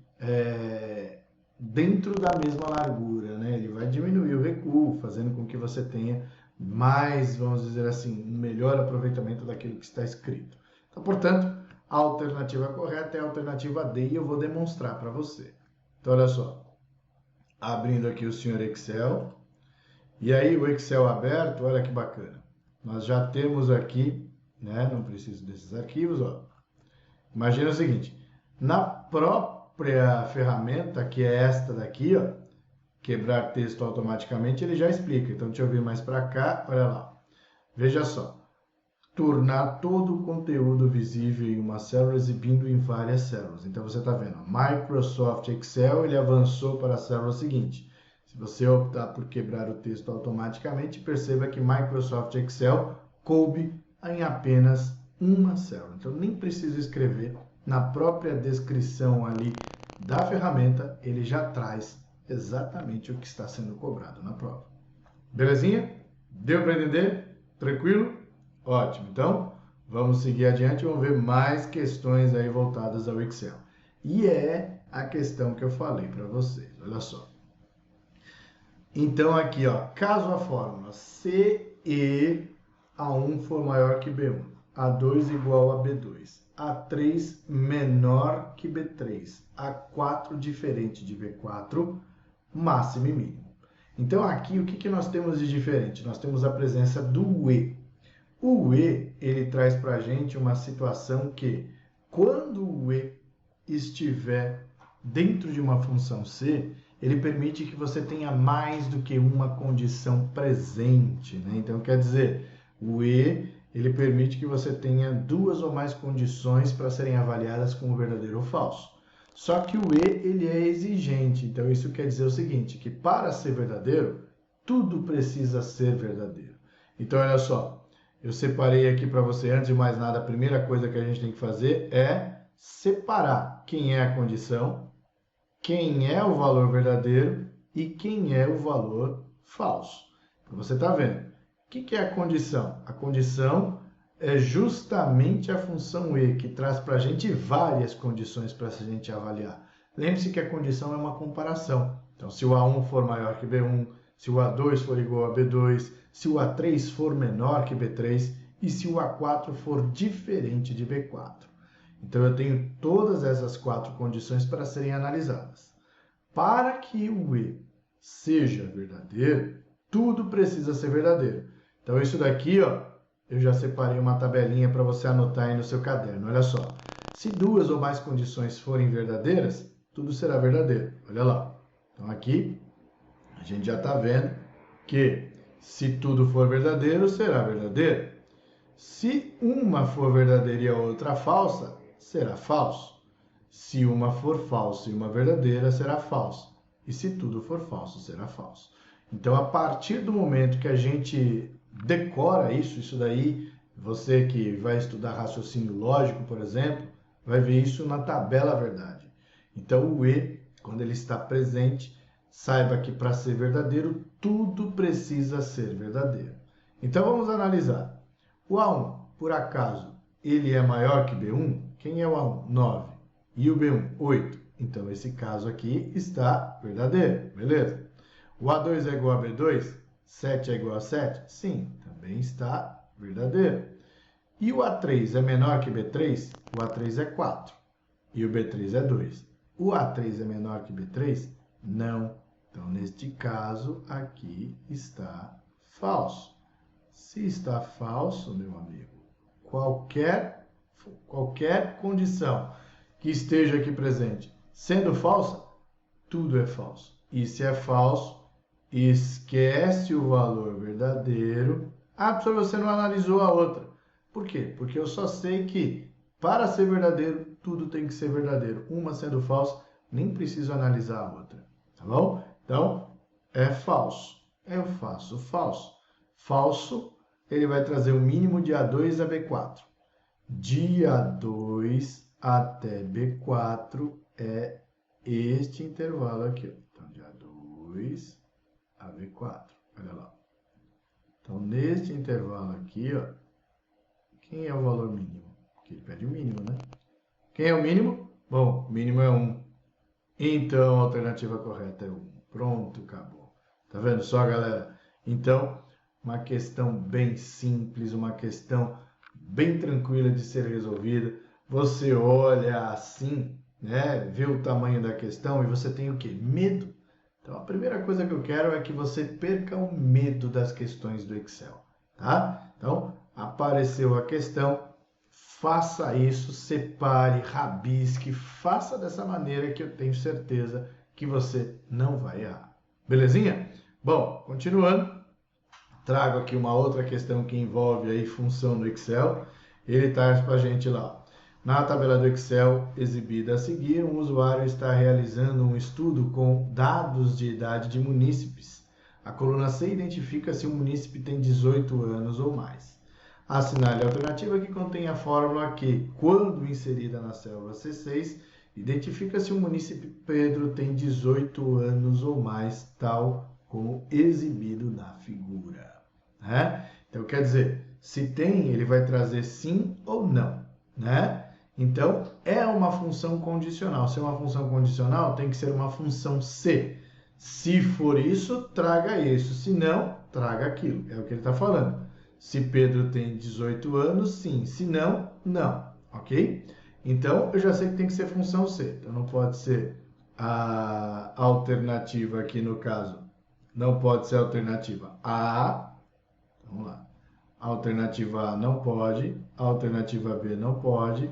dentro da mesma largura, Ele vai diminuir o recuo, fazendo com que você tenha mais, vamos dizer assim, um melhor aproveitamento daquilo que está escrito. Então, portanto, a alternativa correta é a alternativa D e eu vou demonstrar para você. Então, olha só, abrindo aqui o senhor Excel, e aí o Excel aberto, olha que bacana. Nós já temos aqui, não preciso desses arquivos, Imagina o seguinte, na própria ferramenta, que é esta daqui, quebrar texto automaticamente, ele já explica. Então, deixa eu vir mais para cá, olha lá. Veja só, tornar todo o conteúdo visível em uma célula, exibindo em várias células. Então, você está vendo, Microsoft Excel, ele avançou para a célula seguinte. Se você optar por quebrar o texto automaticamente, perceba que Microsoft Excel coube em apenas uma célula. Então, nem preciso escrever. Na própria descrição ali da ferramenta, ele já traz exatamente o que está sendo cobrado na prova. Belezinha? Deu para entender? Tranquilo? Ótimo. Então, vamos seguir adiante e vamos ver mais questões aí voltadas ao Excel. E é a questão que eu falei para vocês. Olha só. Então, aqui, caso a fórmula CE A1 for maior que B1, A2 igual a B2, A3 menor que B3, A4 diferente de B4, máximo e mínimo. Então, aqui, o que nós temos de diferente? Nós temos a presença do E. O E, ele traz para a gente uma situação que, quando o E estiver dentro de uma função C, ele permite que você tenha mais do que uma condição presente, Então, quer dizer, o E, ele permite que você tenha duas ou mais condições para serem avaliadas como verdadeiro ou falso. Só que o E, ele é exigente. Então, isso quer dizer o seguinte, que para ser verdadeiro, tudo precisa ser verdadeiro. Então, olha só, eu separei aqui para você, antes de mais nada, a primeira coisa que a gente tem que fazer é separar quem é a condição quem é o valor verdadeiro e quem é o valor falso. Então, você está vendo. O que é a condição? A condição é justamente a função E, que traz para a gente várias condições para a gente avaliar. Lembre-se que a condição é uma comparação. Então, se o A1 for maior que B1, se o A2 for igual a B2, se o A3 for menor que B3 e se o A4 for diferente de B4. Então, eu tenho todas essas 4 condições para serem analisadas. Para que o E seja verdadeiro, tudo precisa ser verdadeiro. Então, isso daqui, ó, eu já separei uma tabelinha para você anotar aí no seu caderno. Olha só. Se 2 ou mais condições forem verdadeiras, tudo será verdadeiro. Olha lá. Então, aqui, a gente já está vendo que se tudo for verdadeiro, será verdadeiro. Se uma for verdadeira e a outra falsa, será falso. Se uma for falsa e uma verdadeira, será falsa. E se tudo for falso, será falso. Então, a partir do momento que a gente decora isso daí, você que vai estudar raciocínio lógico, por exemplo, vai ver isso na tabela verdade. Então, o E, quando ele está presente, saiba que para ser verdadeiro, tudo precisa ser verdadeiro. Então, vamos analisar. O A1, por acaso, ele é maior que B1? Quem é o A1? 9. E o B1? 8. Então, esse caso aqui está verdadeiro, beleza? O A2 é igual a B2? 7 é igual a 7? Sim, também está verdadeiro. E o A3 é menor que B3? O A3 é 4. E o B3 é 2. O A3 é menor que B3? Não. Então, neste caso, aqui está falso. Se está falso, meu amigo, qualquer condição que esteja aqui presente sendo falsa, tudo é falso. E se é falso, esquece o valor verdadeiro. Ah, professor, você não analisou a outra. Por quê? Porque eu só sei que para ser verdadeiro, tudo tem que ser verdadeiro. Uma sendo falsa, nem preciso analisar a outra. Tá bom? Então, é falso. Eu faço falso. Falso, ele vai trazer o mínimo de A2 a B4. De A2 até B4 é este intervalo aqui. Então, de A2 a B4. Olha lá. Então, neste intervalo aqui, ó, quem é o valor mínimo? Porque ele pede o mínimo, né? Quem é o mínimo? Bom, o mínimo é 1. Então, a alternativa correta é 1. Pronto, acabou. Tá vendo só, galera? Então, uma questão bem simples, uma questão bem tranquila de ser resolvida. Você olha assim, né? Vê o tamanho da questão e você tem o quê? Medo. Então, a primeira coisa que eu quero é que você perca o medo das questões do Excel, tá? Então, apareceu a questão, faça isso, separe, rabisque, faça dessa maneira que eu tenho certeza que você não vai errar. Belezinha? Bom, continuando, trago aqui uma outra questão que envolve aí função no Excel. Ele traz para a gente lá. Na tabela do Excel exibida a seguir, um usuário está realizando um estudo com dados de idade de munícipes. A coluna C identifica se o munícipe tem 18 anos ou mais. Assinale a alternativa que contém a fórmula que, quando inserida na célula C6, identifica se o munícipe Pedro tem 18 anos ou mais, tal como exibido na figura. Né? Então, quer dizer, se tem, ele vai trazer sim ou não, né? Então, é uma função condicional. Se é uma função condicional, tem que ser uma função se. Se for isso, traga isso. Se não, traga aquilo. É o que ele está falando. Se Pedro tem 18 anos, sim. Se não, não. Ok? Então, eu já sei que tem que ser função C. Então, não pode ser a alternativa aqui no caso. Não pode ser a alternativa A. Vamos lá. A alternativa A não pode. A alternativa B não pode.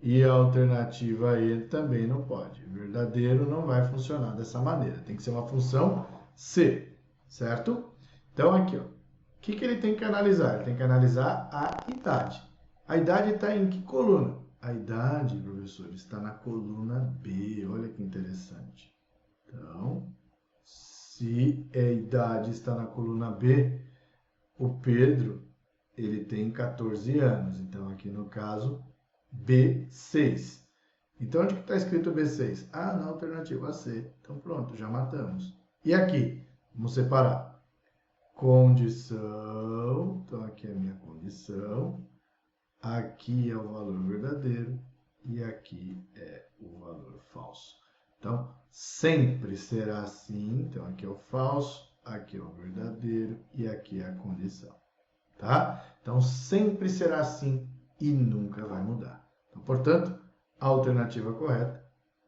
E a alternativa E também não pode. Verdadeiro não vai funcionar dessa maneira. Tem que ser uma função C, certo? Então, aqui, ó. O que ele tem que analisar? Ele tem que analisar a idade. A idade está em que coluna? A idade, professor, está na coluna B. Olha que interessante. Então, se a idade está na coluna B, o Pedro, ele tem 14 anos. Então, aqui no caso, B6. Então, onde que está escrito B6? Ah, na alternativa C. Então, pronto, já matamos. E aqui? Vamos separar. Condição. Então, aqui é a minha condição. Aqui é o valor verdadeiro. E aqui é o valor falso. Então, sempre será assim. Então, aqui é o falso, aqui é o verdadeiro e aqui é a condição. Tá? Então, sempre será assim e nunca vai mudar. Então, portanto, alternativa correta,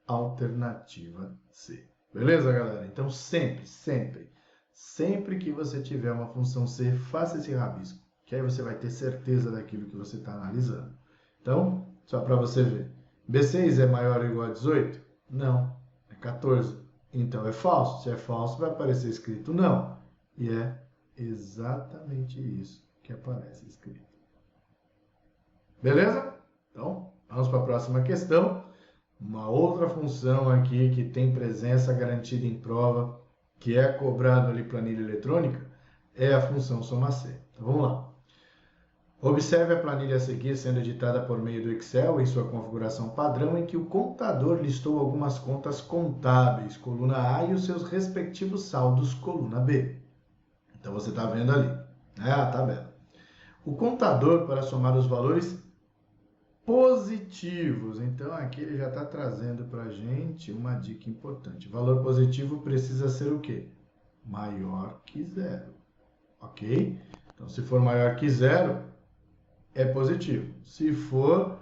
alternativa C. Beleza, galera? Então, sempre que você tiver uma função C, faça esse rabisco, que aí você vai ter certeza daquilo que você está analisando. Então, só para você ver. B6 é maior ou igual a 18? Não, é 14. Então, é falso. Se é falso, vai aparecer escrito não. E é exatamente isso que aparece escrito. Beleza? Então, vamos para a próxima questão. Uma outra função aqui que tem presença garantida em prova, que é cobrado ali planilha eletrônica, é a função soma-C. Então, vamos lá. Observe a planilha a seguir sendo editada por meio do Excel em sua configuração padrão, em que o contador listou algumas contas contábeis, coluna A, e os seus respectivos saldos, coluna B. Então, você está vendo ali, né, a tabela. O contador, para somar os valores positivos, então aqui ele já está trazendo para a gente uma dica importante. Valor positivo precisa ser o quê? Maior que zero, ok? Então, se for maior que zero, é positivo. Se for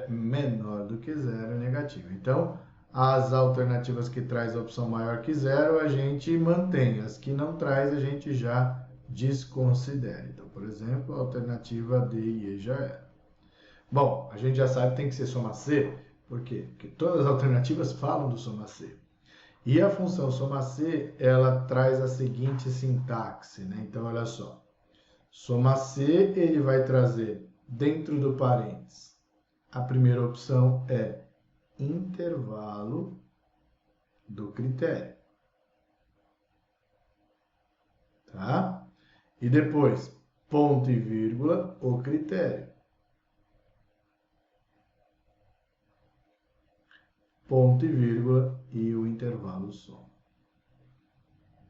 menor do que zero, é negativo. Então, as alternativas que traz a opção maior que zero, a gente mantém. As que não traz, a gente já desconsidera. Então, por exemplo, a alternativa D e E já era. Bom, a gente já sabe que tem que ser soma C. Por quê? Porque todas as alternativas falam do soma C. E a função soma C, ela traz a seguinte sintaxe, né? Então, olha só. Soma C, ele vai trazer dentro do parênteses. A primeira opção é intervalo do critério. Tá? E depois, ponto e vírgula, o critério. Ponto e vírgula e o intervalo soma.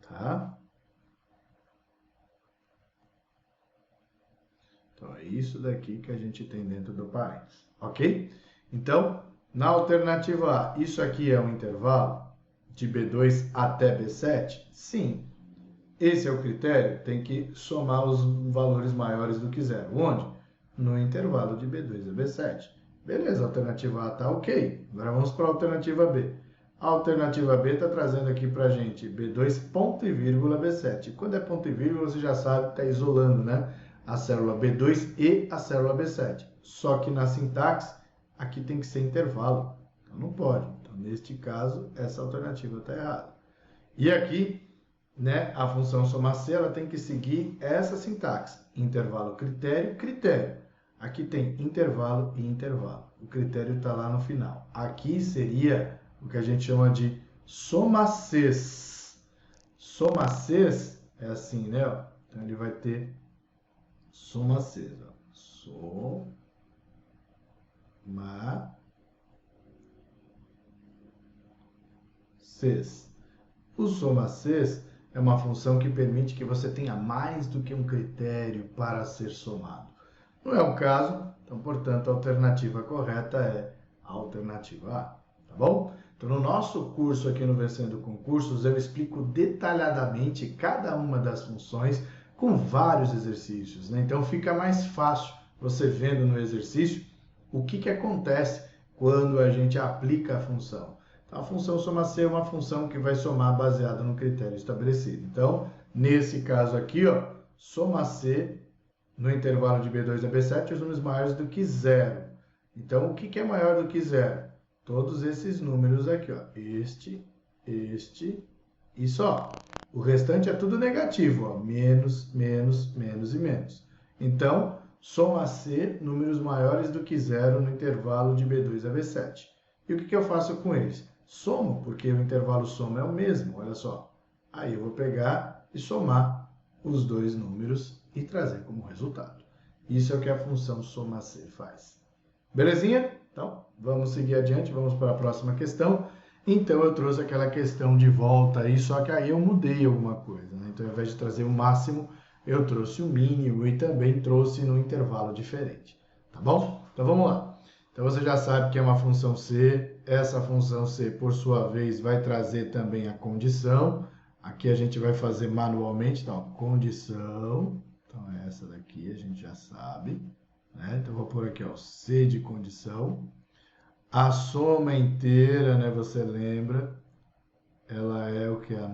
Tá? Então, é isso daqui que a gente tem dentro do parênteses. Ok? Então, na alternativa A, isso aqui é um intervalo de B2 até B7? Sim. Esse é o critério, tem que somar os valores maiores do que zero. Onde? No intervalo de B2 a B7. Beleza, a alternativa A está ok. Agora vamos para a alternativa B. A alternativa B está trazendo aqui para a gente B2, ponto e vírgula, B7. Quando é ponto e vírgula, você já sabe que está isolando, né? A célula B2 e a célula B7. Só que na sintaxe, aqui tem que ser intervalo. Então não pode. Então, neste caso, essa alternativa está errada. E aqui, né, a função soma-C, ela tem que seguir essa sintaxe. Intervalo, critério, critério. Aqui tem intervalo e intervalo. O critério está lá no final. Aqui seria o que a gente chama de soma-Cs. Soma-Cs é assim, né? Ó. Então, ele vai ter soma-Cs. Soma-Cs. O soma-Cs é uma função que permite que você tenha mais do que um critério para ser somado. Não é o caso, então, portanto, a alternativa correta é a alternativa A, tá bom? Então, no nosso curso aqui no Vencendo Concursos, eu explico detalhadamente cada uma das funções com vários exercícios, né? Então, fica mais fácil você vendo no exercício o que acontece quando a gente aplica a função. Então, a função soma-C é uma função que vai somar baseada no critério estabelecido. Então, nesse caso aqui, ó, soma-C no intervalo de B2 a B7, os números maiores do que zero. Então, o que é maior do que zero? Todos esses números aqui, ó. Este e só. O restante é tudo negativo, ó. Menos, menos, menos e menos. Então, soma-C, números maiores do que zero no intervalo de B2 a B7. E o que eu faço com eles? Somo, porque o intervalo soma é o mesmo, olha só. Aí eu vou pegar e somar os dois números e trazer como resultado. Isso é o que a função soma-C faz. Belezinha? Então, vamos seguir adiante, vamos para a próxima questão. Então, eu trouxe aquela questão de volta aí, só que aí eu mudei alguma coisa, né? Então, ao invés de trazer o máximo, eu trouxe o mínimo e também trouxe num intervalo diferente, tá bom? Então, vamos lá. Então, você já sabe que é uma função C. Essa função C, por sua vez, vai trazer também a condição. Aqui a gente vai fazer manualmente, então, condição. Então, é essa daqui, a gente já sabe, né? Então, vou pôr aqui, ó, C de condição. A soma inteira, né? Você lembra? Ela é o que? O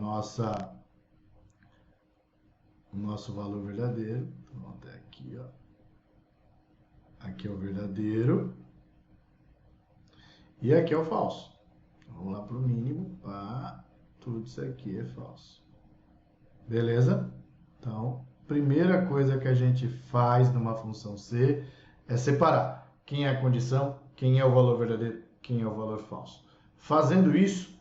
nosso valor verdadeiro. Então, até aqui, ó. Aqui é o verdadeiro. E aqui é o falso. Vamos lá para o mínimo. Tudo isso aqui é falso. Beleza? Então, primeira coisa que a gente faz numa função C é separar quem é a condição, quem é o valor verdadeiro, quem é o valor falso. Fazendo isso,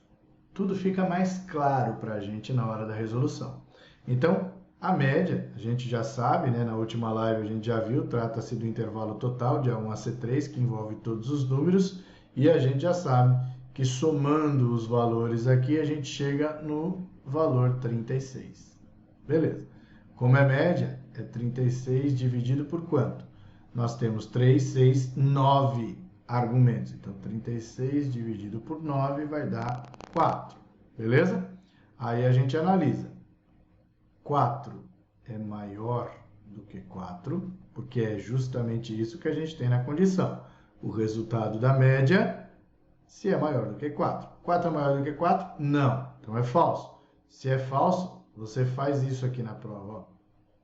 tudo fica mais claro para a gente na hora da resolução. Então, a média, a gente já sabe, né? Na última live a gente já viu, trata-se do intervalo total de A1 a C3, que envolve todos os números, e a gente já sabe que somando os valores aqui, a gente chega no valor 36. Beleza. Como é média, é 36 dividido por quanto? Nós temos 3, 6, 9 argumentos. Então, 36 dividido por 9 vai dar 4. Beleza? Aí a gente analisa. 4 é maior do que 4, porque é justamente isso que a gente tem na condição. O resultado da média, se é maior do que 4. 4 é maior do que 4? Não. Então é falso. Se é falso, você faz isso aqui na prova. Ó.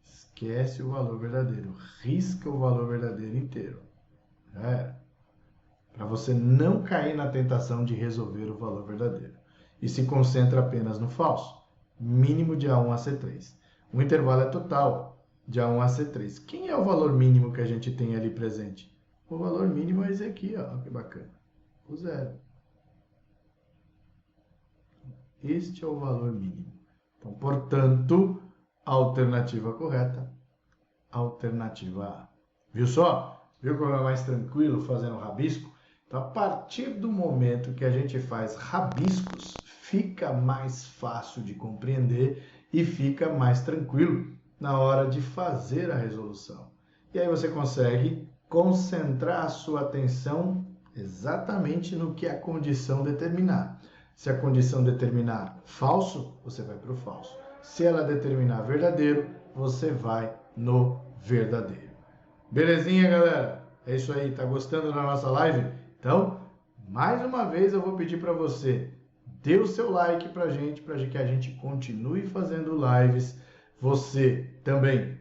Esquece o valor verdadeiro. Risca o valor verdadeiro inteiro. Já era. Para você não cair na tentação de resolver o valor verdadeiro. E se concentra apenas no falso. Mínimo de A1 a C3. O intervalo é total de A1 a C3. Quem é o valor mínimo que a gente tem ali presente? O valor mínimo é esse aqui, ó, que bacana. O zero. Este é o valor mínimo. Então, portanto, a alternativa correta, alternativa A. Viu só? Viu como é mais tranquilo fazendo rabisco? Então, a partir do momento que a gente faz rabiscos, fica mais fácil de compreender e fica mais tranquilo na hora de fazer a resolução. E aí você consegue concentrar a sua atenção exatamente no que a condição determinar. Se a condição determinar falso, você vai para o falso. Se ela determinar verdadeiro, você vai no verdadeiro. Belezinha, galera? É isso aí. Tá gostando da nossa live? Então, mais uma vez eu vou pedir para você, dê o seu like para que a gente continue fazendo lives. Você também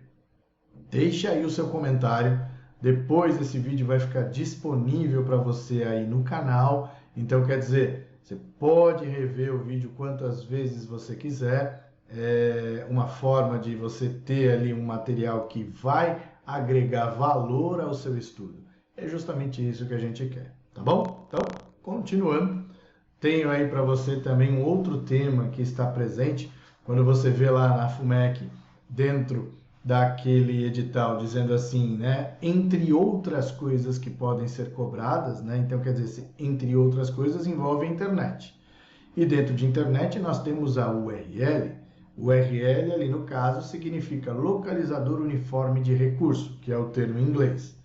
deixa aí o seu comentário. Depois esse vídeo vai ficar disponível para você aí no canal. Então, quer dizer, você pode rever o vídeo quantas vezes você quiser. É uma forma de você ter ali um material que vai agregar valor ao seu estudo. É justamente isso que a gente quer, tá bom? Então, continuando, tenho aí para você também um outro tema que está presente quando você vê lá na FUMEC, dentro daquele edital, dizendo assim, né, entre outras coisas que podem ser cobradas, né? Então, quer dizer, entre outras coisas, envolve a internet. E dentro de internet nós temos a URL. URL ali no caso significa localizador uniforme de recurso, que é o termo em inglês.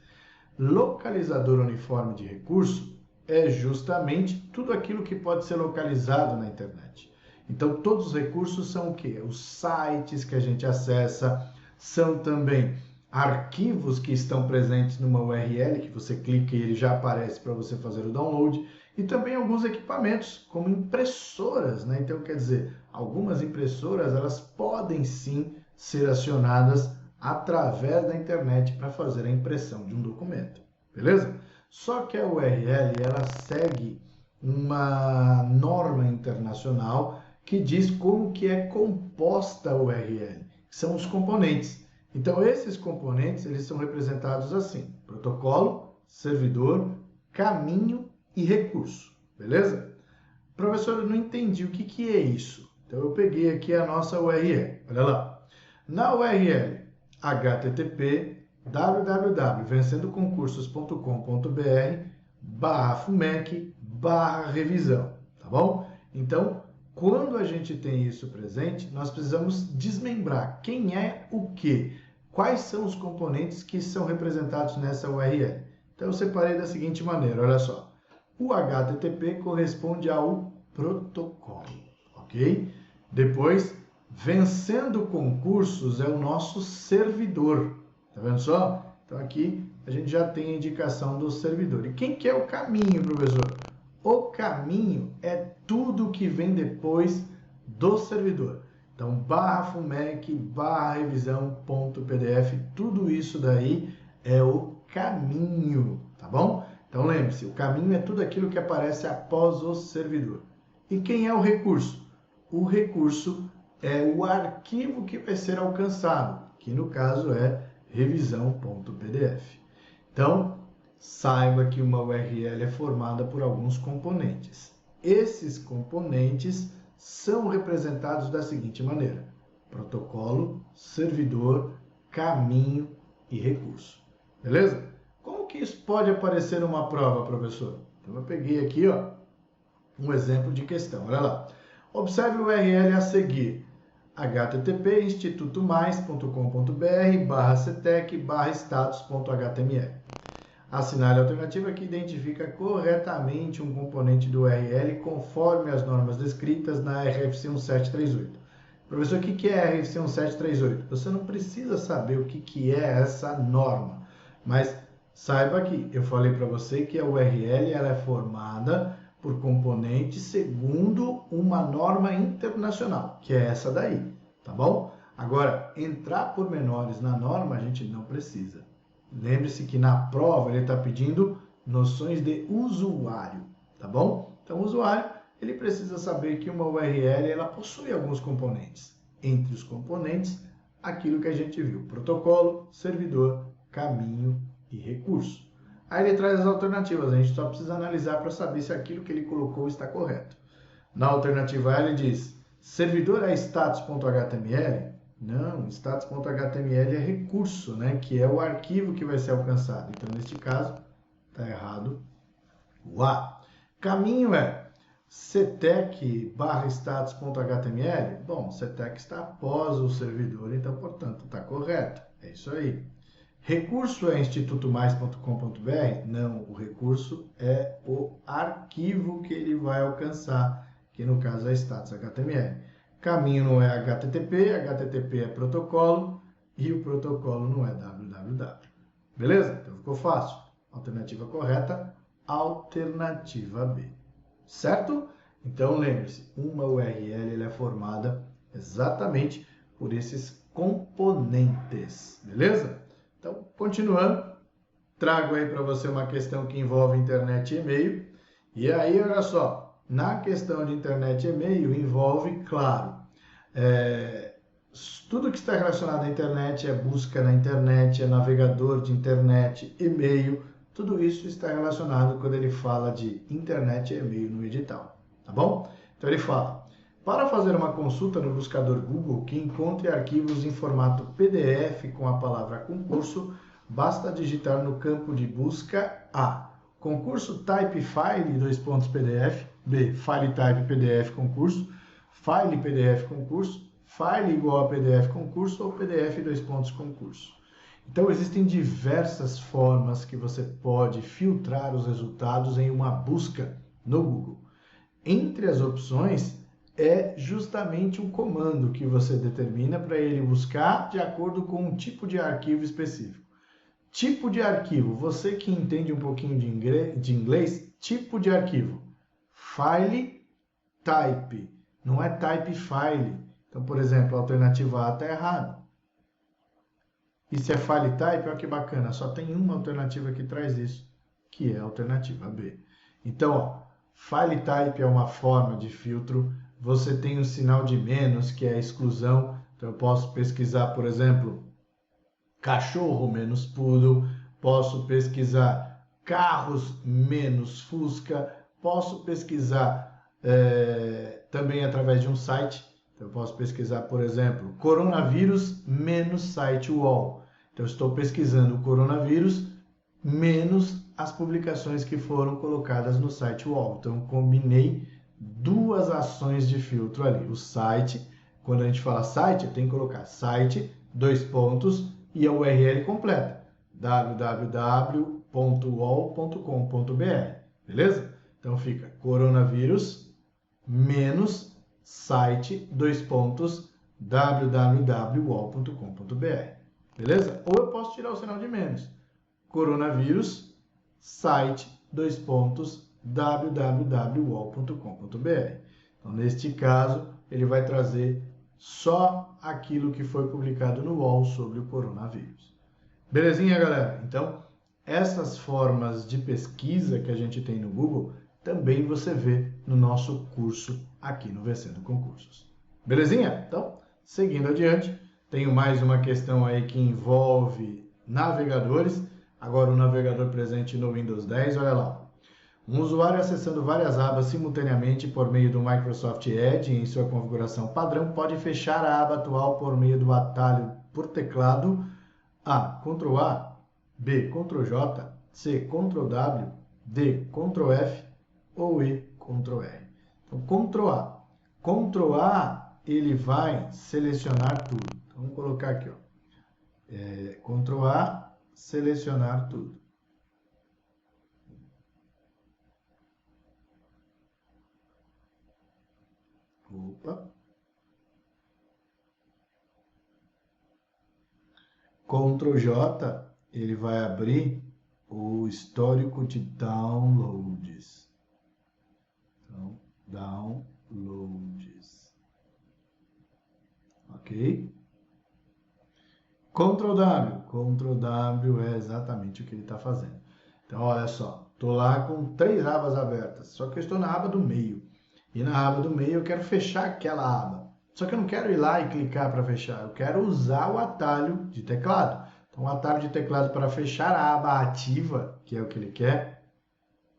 Localizador uniforme de recurso é justamente tudo aquilo que pode ser localizado na internet. Então todos os recursos são o quê? Os sites que a gente acessa, são também arquivos que estão presentes numa URL, que você clica e ele já aparece para você fazer o download, e também alguns equipamentos, como impressoras, né? Então, quer dizer, algumas impressoras, elas podem sim ser acionadas através da internet para fazer a impressão de um documento, beleza? Só que a URL, ela segue uma norma internacional que diz como que é composta a URL, que são os componentes. Então, esses componentes, eles são representados assim: protocolo, servidor, caminho e recurso, beleza? Professor, eu não entendi o que é isso. Então, eu peguei aqui a nossa URL, olha lá. Na URL, http, www.vencedoconcursos.com.br/FUMEC/revisão, tá bom? Então, quando a gente tem isso presente, nós precisamos desmembrar quem é o quê, quais são os componentes que são representados nessa URL. Então, eu separei da seguinte maneira, olha só. O HTTP corresponde ao protocolo, ok? Depois, vencendo concursos é o nosso servidor, tá vendo só? Então, aqui a gente já tem a indicação do servidor. E quem que é o caminho, professor? O caminho é tudo que vem depois do servidor. Então, /FUMEC/revisão.pdf, tudo isso daí é o caminho, tá bom? Então, lembre-se, o caminho é tudo aquilo que aparece após o servidor. E quem é o recurso? O recurso é o arquivo que vai ser alcançado, que no caso é revisão.pdf. Então, saiba que uma URL é formada por alguns componentes. Esses componentes são representados da seguinte maneira: protocolo, servidor, caminho e recurso. Beleza? Como que isso pode aparecer numa prova, professor? Então, eu peguei aqui, ó, um exemplo de questão. Olha lá. Observe o URL a seguir: http://institutomais.com.br/cetec/status.html. Assinale a alternativa que identifica corretamente um componente do URL conforme as normas descritas na RFC 1738. Professor, o que é a RFC 1738? Você não precisa saber o que é essa norma, mas saiba que eu falei para você que a URL ela é formada por componentes segundo uma norma internacional, que é essa daí, tá bom? Agora, entrar por menores na norma a gente não precisa. Lembre-se que na prova ele está pedindo noções de usuário, tá bom? Então, o usuário ele precisa saber que uma URL ela possui alguns componentes. Entre os componentes, aquilo que a gente viu: protocolo, servidor, caminho e recurso. Aí ele traz as alternativas, a gente só precisa analisar para saber se aquilo que ele colocou está correto. Na alternativa A ele diz: servidor é status.html? Não, status.html é recurso, né? Que é o arquivo que vai ser alcançado. Então, neste caso, está errado o A. Caminho é cetec/status.html? Bom, cetec está após o servidor, então, portanto, está correto. É isso aí. Recurso é institutomais.com.br? Não, o recurso é o arquivo que ele vai alcançar, que no caso é status.html. Caminho não é HTTP, HTTP é protocolo e o protocolo não é www. Beleza? Então ficou fácil. Alternativa correta, alternativa B. Certo? Então lembre-se, uma URL ela é formada exatamente por esses componentes. Beleza? Então, continuando, trago aí para você uma questão que envolve internet e e-mail. E aí, olha só, na questão de internet e e-mail envolve, claro, tudo que está relacionado à internet, é busca na internet, é navegador de internet, e-mail, tudo isso está relacionado quando ele fala de internet e e-mail no edital, tá bom? Então ele fala: para fazer uma consulta no buscador Google que encontre arquivos em formato PDF com a palavra concurso, basta digitar no campo de busca A, concurso type file, .pdf, B, file type PDF concurso, file PDF concurso, file igual a PDF concurso ou PDF concurso. Então, existem diversas formas que você pode filtrar os resultados em uma busca no Google. Entre as opções, é justamente um comando que você determina para ele buscar de acordo com um tipo de arquivo específico. Tipo de arquivo, você que entende um pouquinho de inglês, tipo de arquivo, file type, não é type file. Então, por exemplo, a alternativa A está errada. E se é file type, olha que bacana, só tem uma alternativa que traz isso, que é a alternativa B. Então, ó, file type é uma forma de filtro. Você tem o sinal de menos, que é a exclusão. Então, eu posso pesquisar, por exemplo, cachorro menos poodle, posso pesquisar carros menos Fusca, posso pesquisar também através de um site. Então, eu posso pesquisar, por exemplo, coronavírus menos site UOL. Então, eu estou pesquisando o coronavírus menos as publicações que foram colocadas no site UOL. Então, combinei duas ações de filtro ali. O site, quando a gente fala site, tem que colocar site, dois pontos e a URL completa, www.uol.com.br, beleza? Então, fica coronavírus menos site, dois pontos, www.uol.com.br, beleza? Ou eu posso tirar o sinal de menos. Coronavírus, site, dois pontos, www.uol.com.br. Então, neste caso, ele vai trazer só aquilo que foi publicado no UOL sobre o coronavírus. Belezinha, galera? Então, essas formas de pesquisa que a gente tem no Google, também você vê no nosso curso aqui no Vencendo Concursos. Belezinha? Então, seguindo adiante, tenho mais uma questão aí que envolve navegadores. Agora o navegador presente no Windows 10, olha lá. Um usuário acessando várias abas simultaneamente por meio do Microsoft Edge em sua configuração padrão pode fechar a aba atual por meio do atalho por teclado A, Ctrl A, B, Ctrl J, C, Ctrl W, D, Ctrl F ou E, Ctrl R. Então, Ctrl A. Ctrl A, ele vai selecionar tudo. Então, vamos colocar aqui, ó. Ctrl A, selecionar tudo. Opa. Ctrl J, ele vai abrir o histórico de downloads. Então, downloads. Ok? Ctrl W. Ctrl W é exatamente o que ele está fazendo. Então, olha só. Estou lá com 3 abas abertas. Só que eu estou na aba do meio. E na aba do meio eu quero fechar aquela aba. Só que eu não quero ir lá e clicar para fechar. Eu quero usar o atalho de teclado. Então, o atalho de teclado para fechar a aba ativa, que é o que ele quer,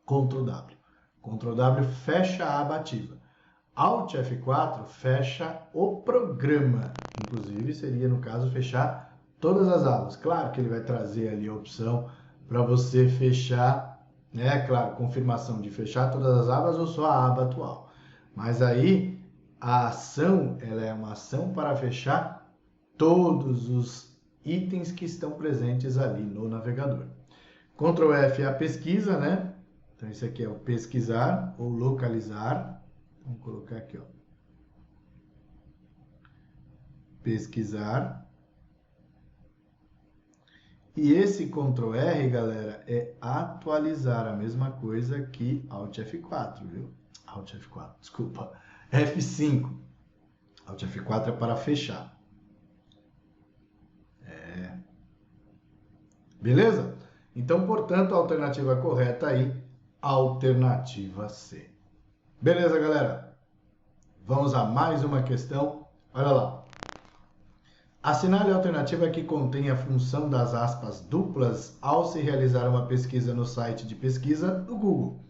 Ctrl W. Ctrl W fecha a aba ativa. Alt F4 fecha o programa. Inclusive, seria, no caso, fechar todas as abas. Claro que ele vai trazer ali a opção para você fechar, né? Claro, confirmação de fechar todas as abas ou só a aba atual. Mas aí, a ação, ela é uma ação para fechar todos os itens que estão presentes ali no navegador. Ctrl F é a pesquisa, né? Então, esse aqui é o pesquisar ou localizar. Vamos colocar aqui, ó. Pesquisar. E esse Ctrl R, galera, é atualizar, a mesma coisa que Alt F4, viu? Alt F4, desculpa. F5. Alt F4 é para fechar. Beleza? Então, portanto, a alternativa correta aí, alternativa C. Beleza, galera? Vamos a mais uma questão. Olha lá. Assinale a alternativa que contém a função das aspas duplas ao se realizar uma pesquisa no site de pesquisa do Google.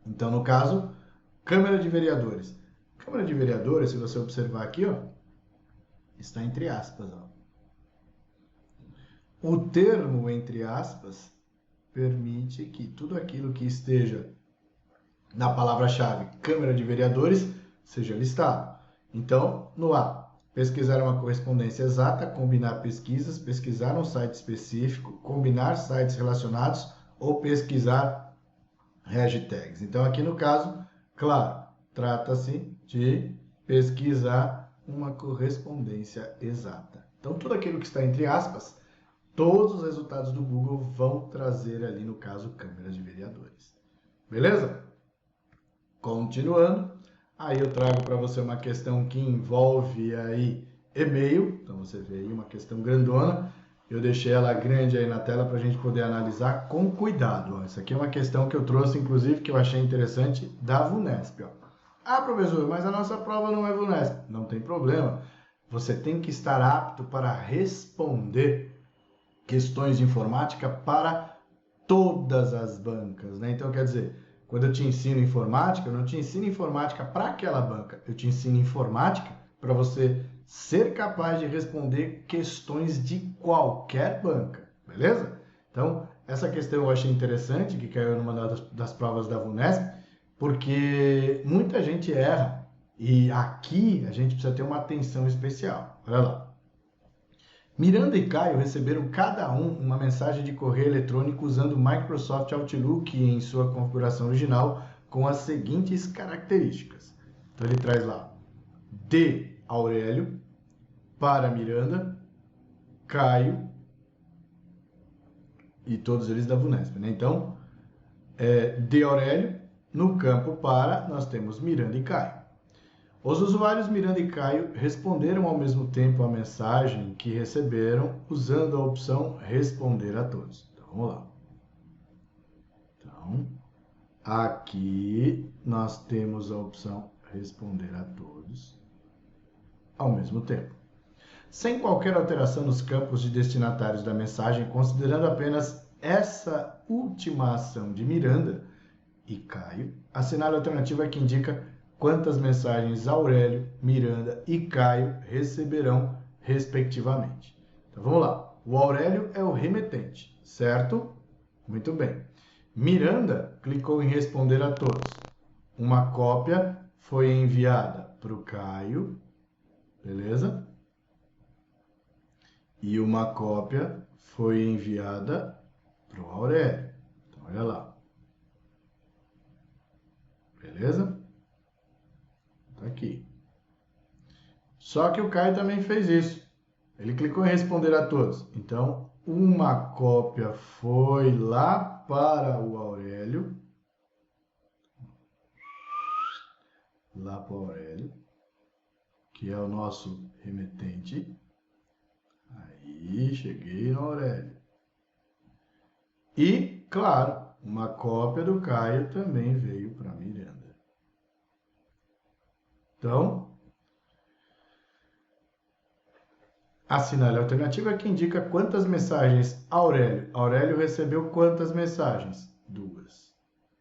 Então, no caso, Câmara de Vereadores. Câmara de Vereadores, se você observar aqui, ó, está entre aspas, ó. O termo entre aspas permite que tudo aquilo que esteja na palavra-chave Câmara de Vereadores seja listado. Então, no A, pesquisar uma correspondência exata, combinar pesquisas, pesquisar um site específico, combinar sites relacionados ou pesquisar hashtags. Então, aqui no caso, claro, trata-se de pesquisar uma correspondência exata. Então, tudo aquilo que está entre aspas, todos os resultados do Google vão trazer ali, no caso, Câmara de Vereadores. Beleza? Continuando, aí eu trago para você uma questão que envolve aí e-mail. Então, você vê aí uma questão grandona. Eu deixei ela grande aí na tela para a gente poder analisar com cuidado. Ó. Essa aqui é uma questão que eu trouxe, inclusive, que eu achei interessante, da VUNESP. Ó. Ah, professor, mas a nossa prova não é VUNESP. Não tem problema. Você tem que estar apto para responder questões de informática para todas as bancas, né? Então, quer dizer, quando eu te ensino informática, eu não te ensino informática para aquela banca, eu te ensino informática para você ser capaz de responder questões de qualquer banca, beleza? Então, essa questão eu achei interessante, que caiu numa das provas da VUNESP, porque muita gente erra, e aqui a gente precisa ter uma atenção especial. Olha lá. Miranda e Caio receberam cada um uma mensagem de correio eletrônico usando o Microsoft Outlook em sua configuração original com as seguintes características. Então ele traz lá: de Aurélio para Miranda, Caio e todos eles da VUNESP, né? Então, de Aurélio, no campo para, nós temos Miranda e Caio. Os usuários Miranda e Caio responderam ao mesmo tempo a mensagem que receberam usando a opção responder a todos. Então, vamos lá. Então, aqui nós temos a opção responder a todos ao mesmo tempo. Sem qualquer alteração nos campos de destinatários da mensagem, considerando apenas essa última ação de Miranda e Caio, assinale a alternativa que indica quantas mensagens Aurélio, Miranda e Caio receberão, respectivamente. Então vamos lá. O Aurélio é o remetente, certo? Muito bem. Miranda clicou em responder a todos. Uma cópia foi enviada para o Caio, beleza? E uma cópia foi enviada para o Aurélio. Então olha lá. Beleza? Tá aqui. Só que o Caio também fez isso. Ele clicou em responder a todos. Então, uma cópia foi lá para o Aurélio. Lá para o Aurélio, que é o nosso remetente. Aí, cheguei no Aurélio. E, claro, uma cópia do Caio também veio para Miranda. Então, assinale a alternativa que indica quantas mensagens Aurélio. Aurélio recebeu quantas mensagens? 2.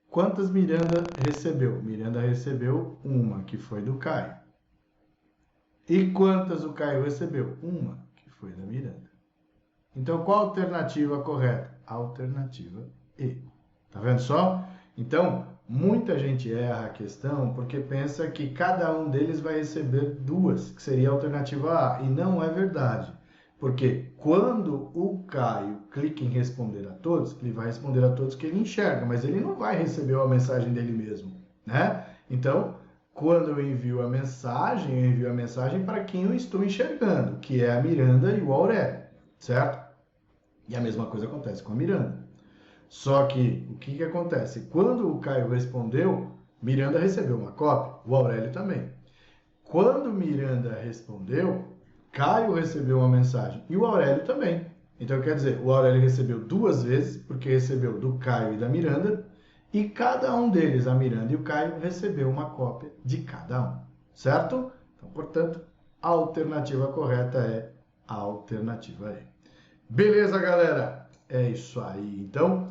Quantas Miranda recebeu? Miranda recebeu uma, que foi do Caio. E quantas o Caio recebeu? Uma, que foi da Miranda. Então, qual a alternativa correta? Alternativa E. Tá vendo só? Então, muita gente erra a questão porque pensa que cada um deles vai receber 2, que seria a alternativa A. E não é verdade. Porque quando o Caio clica em responder a todos, ele vai responder a todos que ele enxerga, mas ele não vai receber a mensagem dele mesmo, né? Então, quando eu envio a mensagem para quem eu estou enxergando, que é a Miranda e o Aurélio, certo? E a mesma coisa acontece com a Miranda. Só que, o que acontece? Quando o Caio respondeu, Miranda recebeu uma cópia, o Aurélio também. Quando Miranda respondeu, Caio recebeu uma mensagem e o Aurélio também. Então, quer dizer, o Aurélio recebeu 2 vezes, porque recebeu do Caio e da Miranda, e cada um deles, a Miranda e o Caio, recebeu uma cópia de cada um, certo? Então, portanto, a alternativa correta é a alternativa E. Beleza, galera? É isso aí. Então,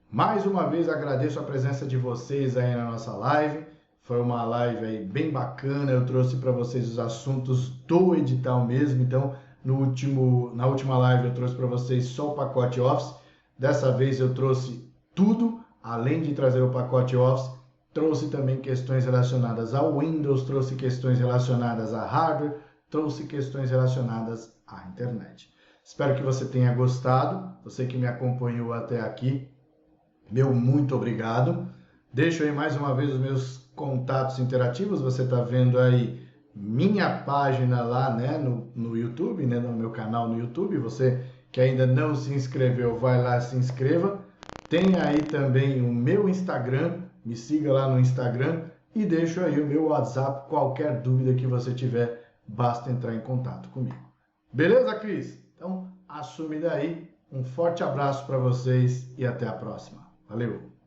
mais uma vez agradeço a presença de vocês aí na nossa live. Foi uma live aí bem bacana. Eu trouxe para vocês os assuntos do edital mesmo. Então, na última live eu trouxe para vocês só o pacote Office. Dessa vez eu trouxe tudo, além de trazer o pacote Office. Trouxe também questões relacionadas ao Windows, trouxe questões relacionadas a hardware, trouxe questões relacionadas à internet. Espero que você tenha gostado. Você que me acompanhou até aqui, meu muito obrigado. Deixo aí mais uma vez os meus contatos interativos. Você está vendo aí minha página lá, né, no YouTube, né, no meu canal no YouTube. Você que ainda não se inscreveu, vai lá, se inscreva. Tem aí também o meu Instagram, me siga lá no Instagram e deixo aí o meu WhatsApp. Qualquer dúvida que você tiver, basta entrar em contato comigo. Beleza, Cris? Então, assume daí. Um forte abraço para vocês e até a próxima. Valeu!